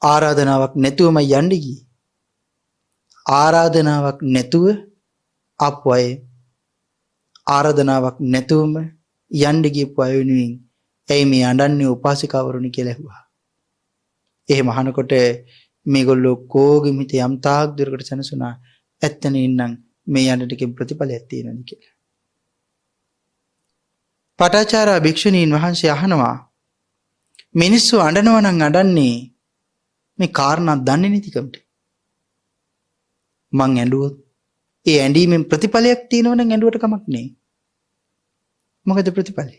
ආරාධනාවක් නැතුවමයි යන්න ගියේ. ආරාධනාවක් නැතුව ආපු අය ආරාධනාවක් නැතුවම යන්න ගියපු අය වෙනුවෙන් ඇයි මේ අඬන්නේ උපාසිකාවරුනි කියලා ඇහුවා. එහෙම අහනකොට මේගොල්ලෝ කෝගෙම හිත යම් තාක් දුරකට සැනසුණා. ඇත්තනේ ඉන්නම් මේ යන්න ටිකේ ප්‍රතිඵලයක් තියෙනවද කියලා. පටාචාරා භික්ෂුණීන් වහන්සේ අහනවා, මිනිස්සු අඬනවා නම් අඬන්නේ මේ කාරණා දන්නේ නැතිකමට. මං ඇඬුවොත් ඒ ඇඬීමෙන් ප්‍රතිඵලයක් තියෙනව නම් ඇඬුවට කමක් නෑ. මොකද ප්‍රතිඵලය?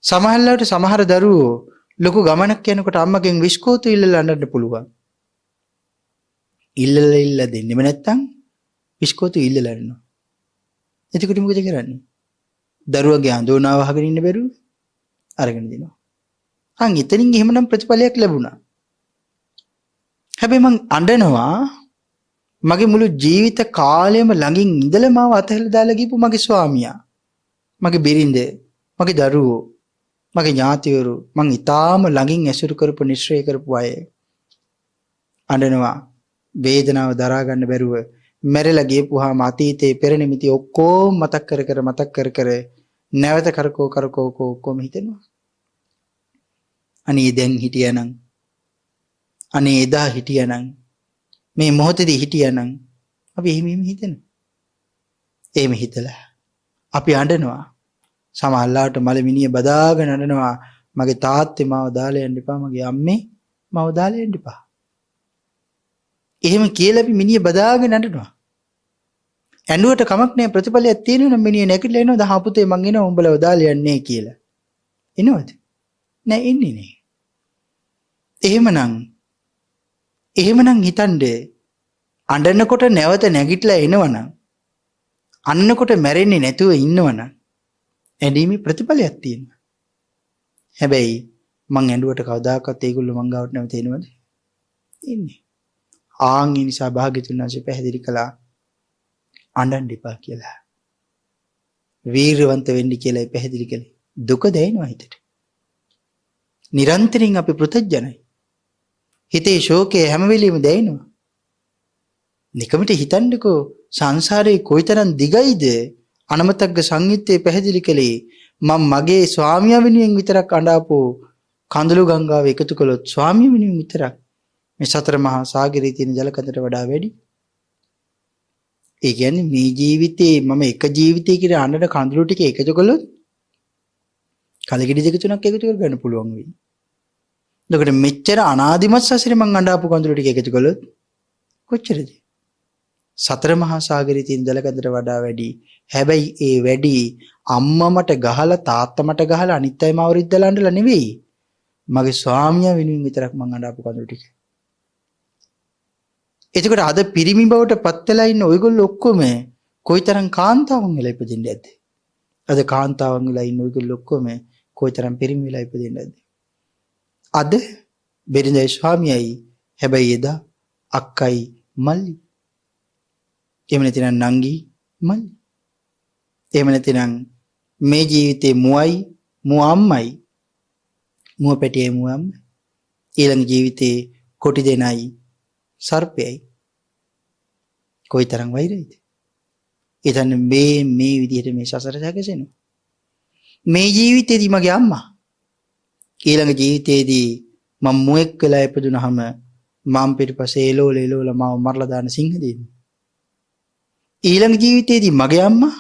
සමහරවිට සමහර දරුවෝ ලොකු ගමනක් යනකොට අම්මගෙන් විස්කෝතු ඉල්ලලා අඬන්න පුළුවන්. ඉල්ලලා දෙන්නෙම නැත්තම් විස්කෝතු ඉල්ලලා අඬනවා. එතකොට මොකද කරන්නේ? දරුවගේ අඳෝනාව අහගෙන ඉන්න බැරුව අරගෙන දෙනවා. අන් එතනින් එහෙමනම් ප්‍රතිඵලයක් ලැබුණා. හැබැයි මං අඬනවා මගේ මුළු ජීවිත කාලෙම ළඟින් ඉඳලා මාව අතහැරලා දාලා ගිහපු මගේ ස්වාමියා, මගේ බිරිඳ, මගේ දරුවෝ, මගේ ඥාතිවරු, මං ඊටාම ළඟින් ඇසුරු කරපු නිශ්චය කරපු අය අඬනවා. වේදනාව දරා ගන්න බැරුව මැරිලා ගියපුවාම අතීතේ පෙර නිමිති ඔක්කොම මතක් කර නැවත කරකෝ ඔක්කොම හිතෙනවා. අනේ දැන් හිටියානම්, අනේ එදා හිටියානම්, මේ මොහොතේදී හිටියානම් අපි එහෙම හිතෙනවා. එහෙම හිතලා අපි අඬනවා. සමහරවිට මලමිනිය බදාගෙන අඬනවා, මගේ තාත්තේ මාව දාලා යන්න එපා, මගේ අම්මේ මාව දාලා යන්න එපා. එහෙම කියලා අපි මිනිහ බදාගෙන අඬනවා. ඇඬුවට කමක් නැහැ, ප්‍රතිඵලයක් තියෙනවා නම් මිනිහ නැගිටලා එනවා, "දහා පුතේ මං එනවා උඹලව දාලා යන්නේ" කියලා. එනවද? නෑ, එන්නේ නෑ. එහෙමනම් හිතන්නේ අඬනකොට නැවත නැගිටලා එනවනම්, අන්නකොට මැරෙන්නේ නැතුව ඉන්නවනම් ඇඬීමේ ප්‍රතිඵලයක් තියෙනවා. හැබැයි මං ඇඬුවට කවදාකවත් ඒගොල්ලෝ මං ගාවට නැවත එනවද? ඉන්නේ. ආන් ඒ නිසා භාග්‍යතුන් වහන්සේ පැහැදිලි කළා අඬන්න එපා කියලා. වීරවන්ත වෙන්න කියලා පැහැදිලි කළේ. දුක දැනෙනවා හිතට. නිරන්තරයෙන් අපි පෘථග්ජනයි. හිතේ ශෝකය හැම වෙලෙම දැනෙනවා. නිකමට හිතන්නකෝ සංසාරේ කොයිතරම් දිගයිද? අනමතග්ග සංයුත්තේ පැහැදිලි කළේ මම මගේ ස්වාමියා වෙනුවෙන් විතරක් අඬාපෝ කඳුළු ගංගාව එකතු කළොත් ස්වාමියා වෙනුවෙන් විතරක් මේ සතර මහා සාගරයේ තියෙන ජල කඳට වඩා වැඩි. ඒ කියන්නේ මේ ජීවිතේ මම එක ජීවිතයකට අඬන කඳුළු ටික එකතු කළොත් කලකිරි දෙක තුනක් එකතු කරගන්න පුළුවන් වෙයි. එතකොට මෙච්චර අනාදිමත් සසරේ මං අඬාපු කඳුළු ටික එකතු කළොත් කොච්චරද? සතර මහා සාගරයේ තියෙන ජල කඳට වඩා වැඩි. හැබැයි ඒ වැඩි අම්මා මට ගහලා තාත්තා මට ගහලා අනිත් අය මාව රිද්දලා අඬලා නෙවෙයි. මගේ ස්වාමියා වෙනුවෙන් විතරක් මං අඬාපු කඳුළු ටික. එතකොට අද පිරිමි බවට පත් වෙලා ඉන්න ඔයගොල්ලෝ ඔක්කොම කොයිතරම් කාන්තාවන් වෙලා ඉපදින්න ඇද්ද? අද කාන්තාවන් වෙලා ඉන්න ඔයගොල්ලෝ ඔක්කොම කොයිතරම් පිරිමි වෙලා ඉපදින්න ඇද්ද? අද බෙරිඳයි ස්වාමියයි හැබැයි එදා අක්කයි මල්ලි. එහෙම නැතිනම් නංගි මල්ලි. එහෙම නැතිනම් මේ ජීවිතේ මුවයි මුව අම්මයි මුව පැටියයි මුව අම්මයි. ඊළඟ ජීවිතේ කොටි දෙනයි සර්පයයි. කොයිතරම් වෛරයිද? එතන මේ විදිහට මේ සසර සැකසෙනවා. මේ ජීවිතේදී මගේ අම්මා ඊළඟ ජීවිතේදී මම මුවෙක් වෙලා ඉපදුනහම මම පිටිපස්සේ එලෝල මාව මරලා දාන සිංහ දෙන්නේ. ඊළඟ ජීවිතේදී මගේ අම්මා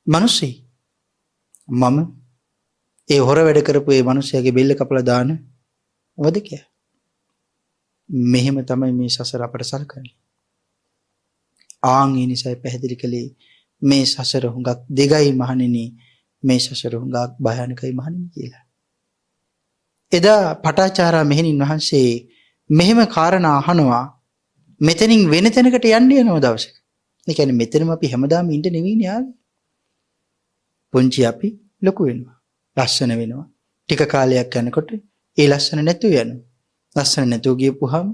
මිනිස්සෙයි. මම ඒ හොර වැඩ කරපු ඒ මිනිහයාගේ බෙල්ල කපලා දාන වදකයා. මෙහෙම තමයි මේ සසර අපට සලකන්නේ. ආන් ඒ නිසා පැහැදිලි කළේ මේ සසර හුඟක් දෙගයි මහණෙනි, මේ සසර හුඟක් භයානකයි මහණෙනි කියලා. එදා පටාචාරා මෙහෙණින් වහන්සේ මෙහෙම කාරණා අහනවා. මෙතනින් වෙන තැනකට යන්න යනවා දවසක. ඒ කියන්නේ මෙතනම අපි හැමදාම ඉන්න නෙවෙයිනේ ආවේ. පුංචි අපි ලොකු වෙනවා. ලස්සන වෙනවා. ටික කාලයක් යනකොට ඒ ලස්සන නැතුව යනවා. ලස්සන නැතුව ගියපුවාම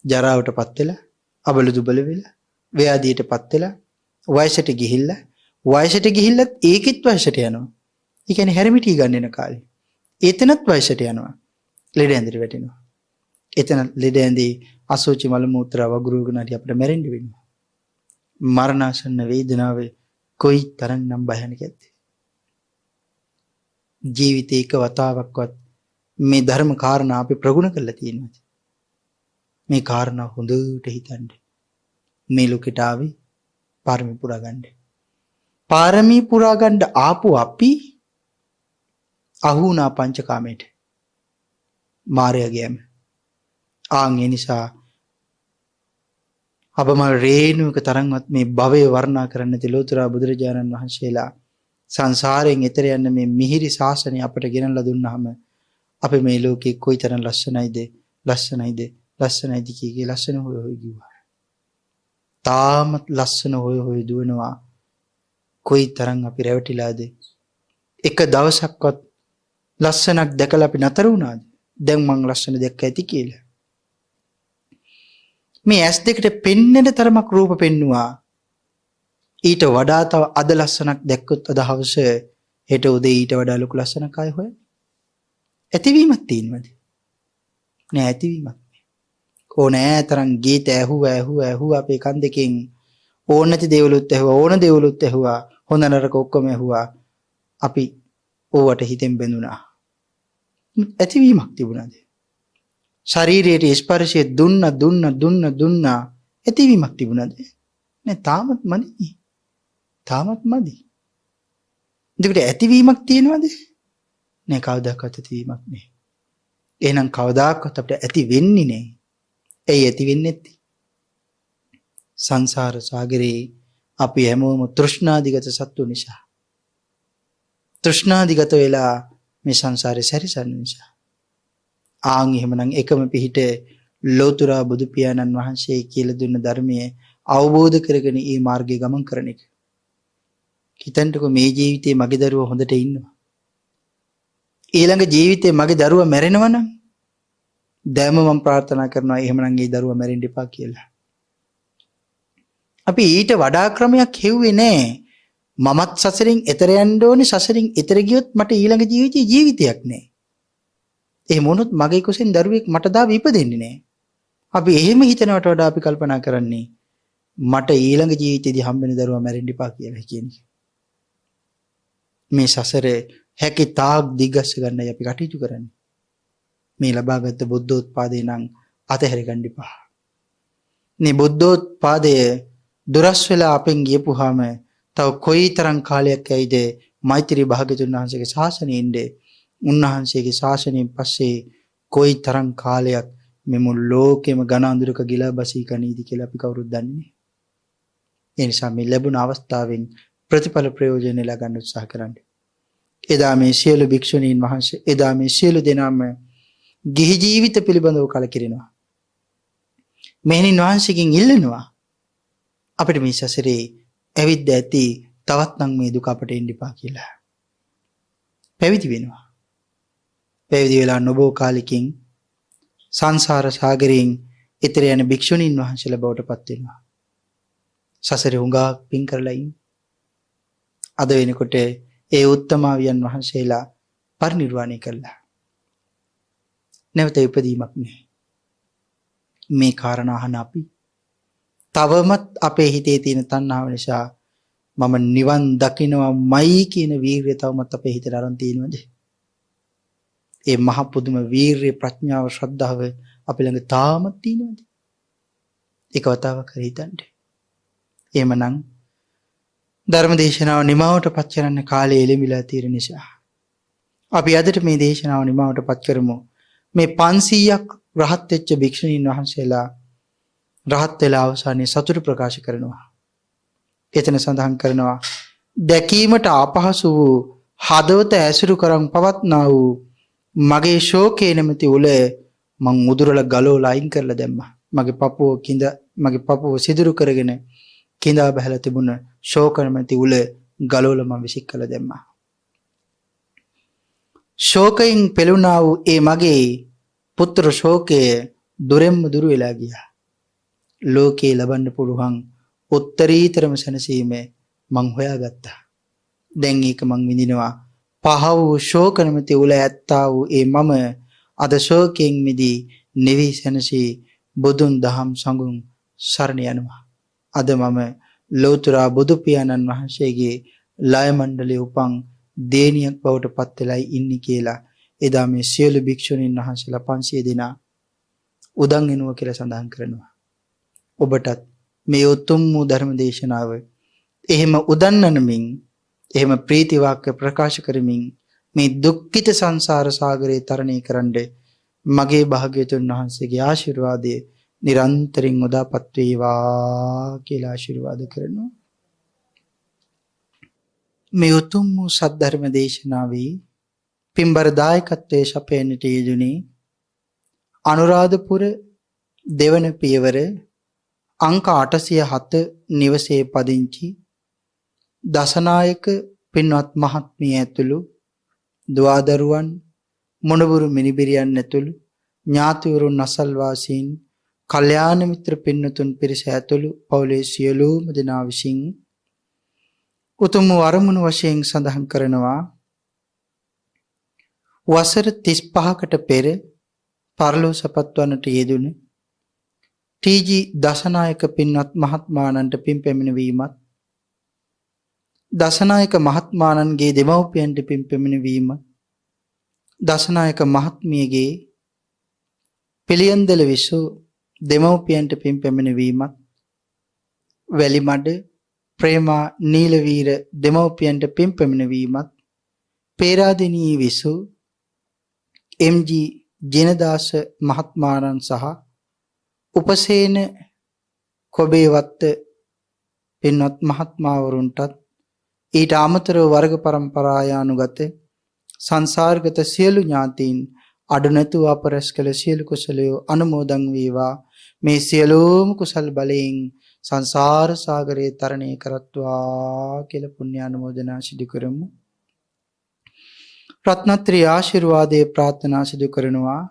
ජරාවටපත් වෙලා, අබල දුබල වෙලා, ව්‍යාධියටපත් වෙලා, වයසට ගිහිල්ලත් ඒකෙත් වයසට යනවා. ඒ කියන්නේ හැරමිටි ගන්න යන කාලේ. එතනත් වයසට යනවා. ලෙඩ ඇඳට වැටෙනවා. එතන ලෙඩ ඇඳේ අසෝචි මල මූත්‍රා වගුරුවගෙන හරි අපිට මැරෙන්න වෙනවා. මරණාසන්න වේදනාව කොයි තරම්නම් භයානකද? ජීවිතේ එක වතාවක්වත් මේ ධර්ම කාරණා අපි ප්‍රගුණ කරලා තියෙනවද? මේ කාරණා හොඳට හිතන්න. මේ ලෝකෙට ආවේ පාරමී පුරා ගන්න. පාරමී පුරා ගන්න ආපු අපි අහුණා පංචකාමයට. මාර්යාගයම. ආන් ඒ නිසා අපමණ රේණුක තරම්වත් මේ භවය වර්ණනා කරන්න නැති ලෝතර බුදුරජාණන් වහන්සේලා සංසාරයෙන් එතර යන්න මේ මිහිරි ශාසනය අපට ගෙනල්ලා දුන්නාම අපි මේ ලෝකේ කොයිතරම් ලස්සනයිද කී ලස්සන හොය ගියා. තාමත් ලස්සන හොය දුවනවා. කොයිතරම් අපි රැවටිලාද? එක දවසක්වත් ලස්සනක් දැකලා අපි නතර වුණාද? දැන් මං ලස්සන දැක්ක ඇති කියලා. මේ ඇස් දෙකට පෙන්නෙන තරමක් රූප පෙන්නවා. ඊට වඩා තව අද ලස්සනක් දැක්කොත් අද හවස හෙට උදේ ඊට වඩා ලොකු ලස්සනක් ආයෙ හොයන්න. ඇතිවීමක් තියෙනවද? නෑ ඇතිවීමක් නෑ. ඕනෑ තරම් ගීත ඇහුවා අපේ කන් දෙකෙන්. ඕන නැති දේවලුත් ඇහුවා, ඕන දේවලුත් ඇහුවා, හොඳ නරක ඔක්කොම ඇහුවා. අපි ඕවට හිතෙන් බැඳුනා. ඇතිවීමක් තිබුණාද? ශරීරයට ස්පර්ශය දුන්න ඇතිවීමක් තිබුණාද? නෑ තාමත් මදි. එතකොට ඇතිවීමක් තියෙනවද? නෑ කවදාකවත් ඇතිවීමක් නෑ. එහෙනම් කවදාකවත් අපිට ඇති වෙන්නේ නෑ. ඇයි ඇති වෙන්නේ නැත්තේ? සංසාර සාගරේ අපි හැමෝම තෘෂ්ණාදිගත සත්තු නිසා. තෘෂ්ණාදිගත වෙලා මේ සංසාරේ සැරිසන්න නිසා. ආන් එහෙමනම් එකම පිහිට ලෝතර බුදු පියාණන් වහන්සේ කියලා දුන්න ධර්මයේ අවබෝධ කරගෙන මේ මාර්ගයේ ගමන් කරන එක. හිතන්නකෝ මේ ජීවිතේ මගේ දරුවා හොඳට ඉන්නවා. ඊළඟ ජීවිතේ මගේ දරුවා මැරෙනවා නම් දැම මම ප්‍රාර්ථනා කරනවා එහෙමනම් ඒ දරුවා මැරෙන්න එපා කියලා. අපි ඊට වඩා ක්‍රමයක් හෙව්වේ නෑ. මමත් සසරින් එතර යන්න ඕනේ. සසරින් එතර ගියොත් මට ඊළඟ ජීවිතයක් නෑ. එහෙම වුණොත් මගේ කුසෙන් දරුවෙක් මට දාව ඉපදෙන්නේ නෑ. අපි එහෙම හිතනවට වඩා අපි කල්පනා කරන්නේ මට ඊළඟ ජීවිතේදී හම්බෙන දරුවා මැරෙන්න එපා කියලා කියන්නේ. මේ සසරේ හැකි තාක් දිගස්ස ගන්නයි අපි කටයුතු කරන්නේ. මේ ලබාගත් බුද්ධෝත්පාදේ නම් අතහැර ගන්න එපා. මේ බුද්ධෝත්පාදය දුරස් වෙලා අපෙන් ගියපුවාම තව කොයිතරම් කාලයක් ඇයිද මෛත්‍රී භාග්‍යතුන් වහන්සේගේ ශාසනයේ ඉන්නේ. උන්වහන්සේගේ ශාසනයෙන් පස්සේ කොයිතරම් කාලයක් මේ මුළු ලෝකෙම ඝන අඳුරක ගිලා බසී කණීදි කියලා අපි කවුරුත් දන්නේ නැහැ. ඒ නිසා මේ ලැබුණ අවස්ථාවෙන් ප්‍රතිඵල ප්‍රයෝජන නෙලා ගන්න උත්සාහ කරන්න. එදා මේ සියලු භික්ෂුණීන් වහන්සේ එදා මේ සියලු දෙනාම ගිහි ජීවිත පිළිබඳව කලකිරෙනවා. මෙහෙණින් වහන්සේගෙන් ඉල්ලනවා අපිට මේ සසරේ ඇවිද්ද ඇති තවත් නම් මේ දුක අපට එන්න එපා කියලා. පැවිදි වෙනවා. පැවිදි වෙලා නොබෝ කාලෙකින් සංසාර සාගරයෙන් ඈතර යන භික්ෂුණීන් වහන්සේලා බවට පත් වෙනවා. සසරේ හුඟා පින් කරලා ඉන්න. අද වෙනකොට ඒ උත්තමාවියන් වහන්සේලා පරිනිර්වාණය කළා. නැවත ඉපදීමක් නැහැ. මේ කාරණා අහන අපි තවමත් අපේ හිතේ තියෙන තණ්හාව නිසා මම නිවන් දකින්නමයි කියන වීරිය තවමත් අපේ හිතේ අරන් තියෙනවද? ඒ මහ පුදුම වීරිය ප්‍රඥාව ශ්‍රද්ධාව අපි ළඟ තාමත් තියෙනවද? ඒක වතාවක් හරි හිතන්න. එහෙමනම් ධර්ම දේශනාව නිමාවට පත් කරන්න කාලය එළඹිලා තියෙන නිසා අපි අදට මේ දේශනාව නිමාවට පත් කරමු. මේ 500ක් රහත් වෙච්ච භික්ෂුණීන් වහන්සේලා රහත් වෙලා අවසානයේ සතුට ප්‍රකාශ කරනවා. එතන සඳහන් කරනවා දැකීමට අපහසු වූ හදවත ඇසුරු කරන් පවත්නා වූ මගේ ශෝකේ නැමැති උල මං උදුරලා ගලවලා අයින් කරලා දැම්මා. මගේ පපුව සිදුරු කරගෙන කිඳා බහලා තිබුණ ශෝක නැමැති උල ගලවලා මම විසික් කළා දැම්මා. ශෝකයෙන් පෙළුණා වූ ඒ මගේ පුත්‍ර ශෝකය දුරෙන්ම දුර වෙලා ගියා. ලෝකේ ලබන්න පුළුවන් උත්තරීතරම සැනසීම මං හොයාගත්තා. දැන් ඒක මං විඳිනවා. පහ වූ ශෝක නැමැති උල ඇත්තා වූ ඒ මම අද ශෝකයෙන් මිදී නිවි සැනසී බුදුන් දහම් සංඝුන් සරණ යනවා. අද මම ලෞතර බුදු පියාණන් වහන්සේගේ ලය මණ්ඩලයේ උපන් දේනියක් බවට පත් වෙලයි ඉන්නේ කියලා එදා මේ සියලු භික්ෂුණීන් වහන්සේලා 500 දෙනා උදන් එනවා කියලා සඳහන් කරනවා. ඔබටත් මේ උතුම් වූ ධර්ම දේශනාව එහෙම උදන්නනමින් එහෙම ප්‍රීති වාක්‍ය ප්‍රකාශ කරමින් මේ දුක්ඛිත සංසාර සාගරේ තරණය කරන්න මගේ භාග්‍යතුන් වහන්සේගේ ආශිර්වාදය නිරන්තරයෙන් උදාපත් වේවා කියලා ආශිර්වාද කරනවා. මේ උතුම් වූ සද්ධර්ම දේශනාවේ පින්බර දායකත්වයේ සපයන්නට යෙදුනේ අනුරාධපුර දෙවන පියවර අංක 807 නිවසේ පදිංචි දසනායක පින්වත් මහත්මිය ඇතුළු දුවදරුවන් මොණබුරු මිනිබිරියන් ඇතුළු ඥාතිවරුන් අසල්වාසීන් කල්යාණ මිත්‍ර පින්නතුන් පිරිස ඇතුළු පවුලේ සියලුම දෙනා විසින් උතුම් වරමුණු වශයෙන් සඳහන් කරනවා වසර 35කට පෙර පරලෝසපත් වන්නට යෙදුණු ටීජී දසනායක පින්වත් මහත්මාණන්ට පින් පැමිණවීමත් දසනායක මහත්මාණන්ගේ දෙමව්පියන්ට පින් පැමිණවීම දසනායක මහත්මියගේ පිළියන්දල විසූ දෙමව්පියන්ට පින් පැමිණවීමත් වැලිමඩ ප්‍රේමා නීලවීර දෙමව්පියන්ට පින් පැමිණවීමත් පේරාදෙණියේ විසූ එම්.ජී. ජිනදාස මහත්මාණන් සහ උපසේන කොබේවත්ත පින්වත් මහත්මාවරුන්ටත් ඊට අමතරව වර්ග පරම්පරායානුගත සංසාරගත සියලු ඥාතීන් අඩු නැතුව අපරස් කළ සියලු කුසලයෝ අනුමෝදන් වේවා. මේ සියලුම කුසල් බලයෙන් සංසාර සාගරේ තරණය කරත්වා කියලා පුණ්‍ය අනුමෝදනා සිදු කරමු. රත්නත්‍රි ආශිර්වාදයේ ප්‍රාර්ථනා සිදු කරනවා.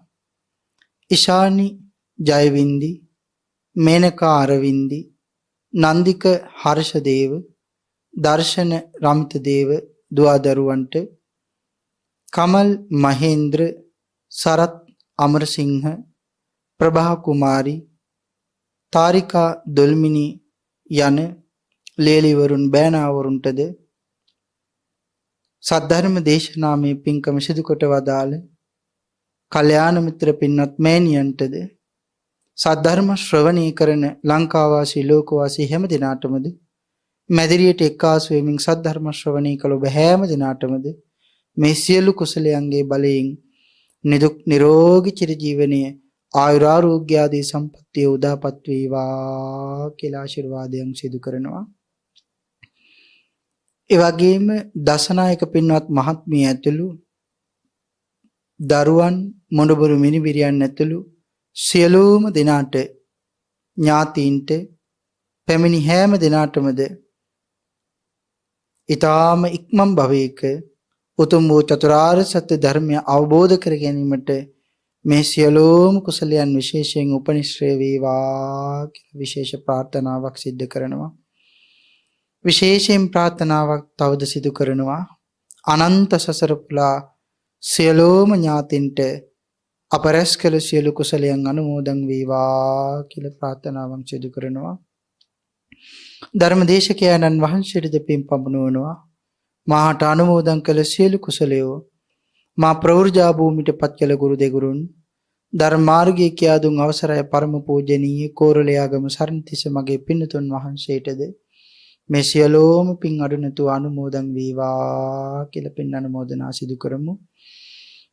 ඉෂානි ජයවින්දි, මේනකා අරවින්දි, නන්දික හර්ෂදේව, දර්ශන රමිතදේව දුවදරුවන්ට, කමල් මහේන්ද්‍ර, සරත් අමරසිංහ, ප්‍රභා කුමාරි, තාරිකා දොල්මිනි යන ලේලිවරුන් බෑනාවරුන්ටද සද්ධර්ම දේශනාමය පින්කම සිදු කොට වදාළ කල්යාණ මිත්‍ර පින්වත් මෑණියන්ටද සද්ධර්ම ශ්‍රවණය කරන ලංකාවාසී ලෝකවාසී හැම දිනාටමද මැදිරියට එක්කාසු වෙමින් සද්ධර්ම ශ්‍රවණය කළ ඔබ හැම දිනාටමද මේ සියලු කුසලයන්ගේ බලයෙන් නිදුක් නිරෝගී චිරජීවනයේ ආයුරාෝග්‍ය ආදී සම්පත්තිය උදාපත් වේවා කියලා ආශිර්වාදයෙන් සිදු කරනවා. ඒ වගේම දසනායක පින්වත් මහත්මිය ඇතුළු දරුවන් මොඬබුරු මිනිබිරියන් ඇතුළු සියලුම දෙනාට ඥාතීන්ට පැමිණි හැම දෙනාටමද ඊ타ම ඉක්මන් භවයක උතුම් වූ චතුරාර්ය සත්‍ය ධර්මය අවබෝධ කර ගැනීමට මේ සියලුම කුසලයන් විශේෂයෙන් උපනිශ්‍රේ වේවා කියලා විශේෂ ප්‍රාර්ථනාවක් සිදු කරනවා. විශේෂයෙන් ප්‍රාර්ථනාවක් තවද සිදු කරනවා. අනන්ත සසර පුලා සියලුම ඥාතින්ට අපරස් කළ සියලු කුසලයන් අනුමෝදන් වේවා කියලා ප්‍රාර්ථනාවක් සිදු කරනවා. ධර්මදේශකයන්න් වහන්සේට දෙපින් පමුණුවනවා. මාට අනුමෝදන් කළ සියලු කුසලයෝ මා ප්‍රවෘජා භූමිට පත් කළ ගුරු දෙගුරුන් ධර්මාර්ගයේ කියා දුන් අවසරය පරම පූජනීය කෝරළයාගම සරණතිස්ස මගේ පින්නතුන් වහන්සේටද මේ සියලෝම පින් අඩුනතු අනුමෝදන් වේවා කියලා පින් අනුමෝදනා සිදු කරමු.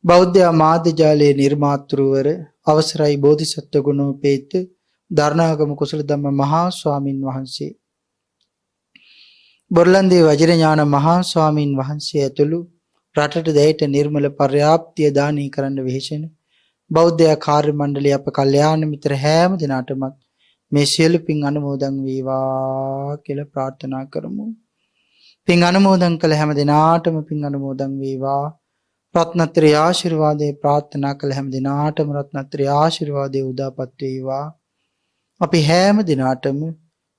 බෞද්ධ මාධ්‍ය ජාලයේ නිර්මාතෘවර අවසරයි බෝධිසත්ව ගුණෝපේත දරණාගම කුසල ධම්ම මහා ස්වාමින් වහන්සේ බොරලන්දේ වජිරඥාන මහා ස්වාමින් වහන්සේ ඇතුළු රටට දැයට නිර්මල පර්‍යාප්තිය දානී කරන්න වෙහෙසෙන බෞද්ධ කාර්ය මණ්ඩලය අප කල්යාණ මිත්‍ර හැම දිනාටම මේ සියලු පින් අනුමෝදන් වේවා කියලා ප්‍රාර්ථනා කරමු. පින් අනුමෝදන් කළ හැම දිනාටම පින් අනුමෝදන් වේවා. රත්නත්‍රි ආශිර්වාදේ ප්‍රාර්ථනා කළ හැම දිනාටම රත්නත්‍රි ආශිර්වාදේ උදාපත් වේවා. අපි හැම දිනාටම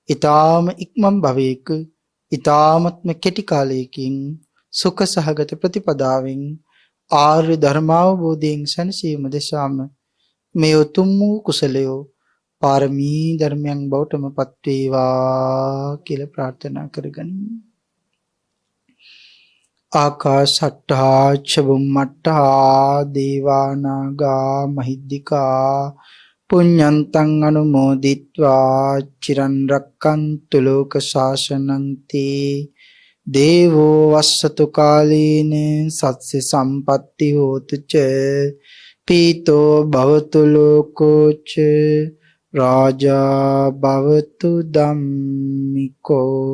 ඊ타ම ඉක්මන් භවයක ඊ타මත්ම කෙටි කාලයකින් සුඛ සහගත ප්‍රතිපදාවෙන් ආර්ය ධර්මාවබෝධයෙන් සැනසීම දෙසාම මේ උතුම් වූ කුසලයෝ පාරමී ධර්මයන් බවටම පත් වේවා කියලා ප්‍රාර්ථනා කරගනිමු. ආකාශට්ටා චුම්මට්ටා දේවානාගා මහිද්దికා පුඤ්ඤන්තං අනුමෝදිත්වා චිරන් රක්칸තු ලෝක ශාසනන්ති දේවෝ වස්සතු කාලීන සත්‍ය සම්පatti හෝතු ච පීතෝ භවතු ලෝකෝ ච රාජා භවතු ධම්මිකෝ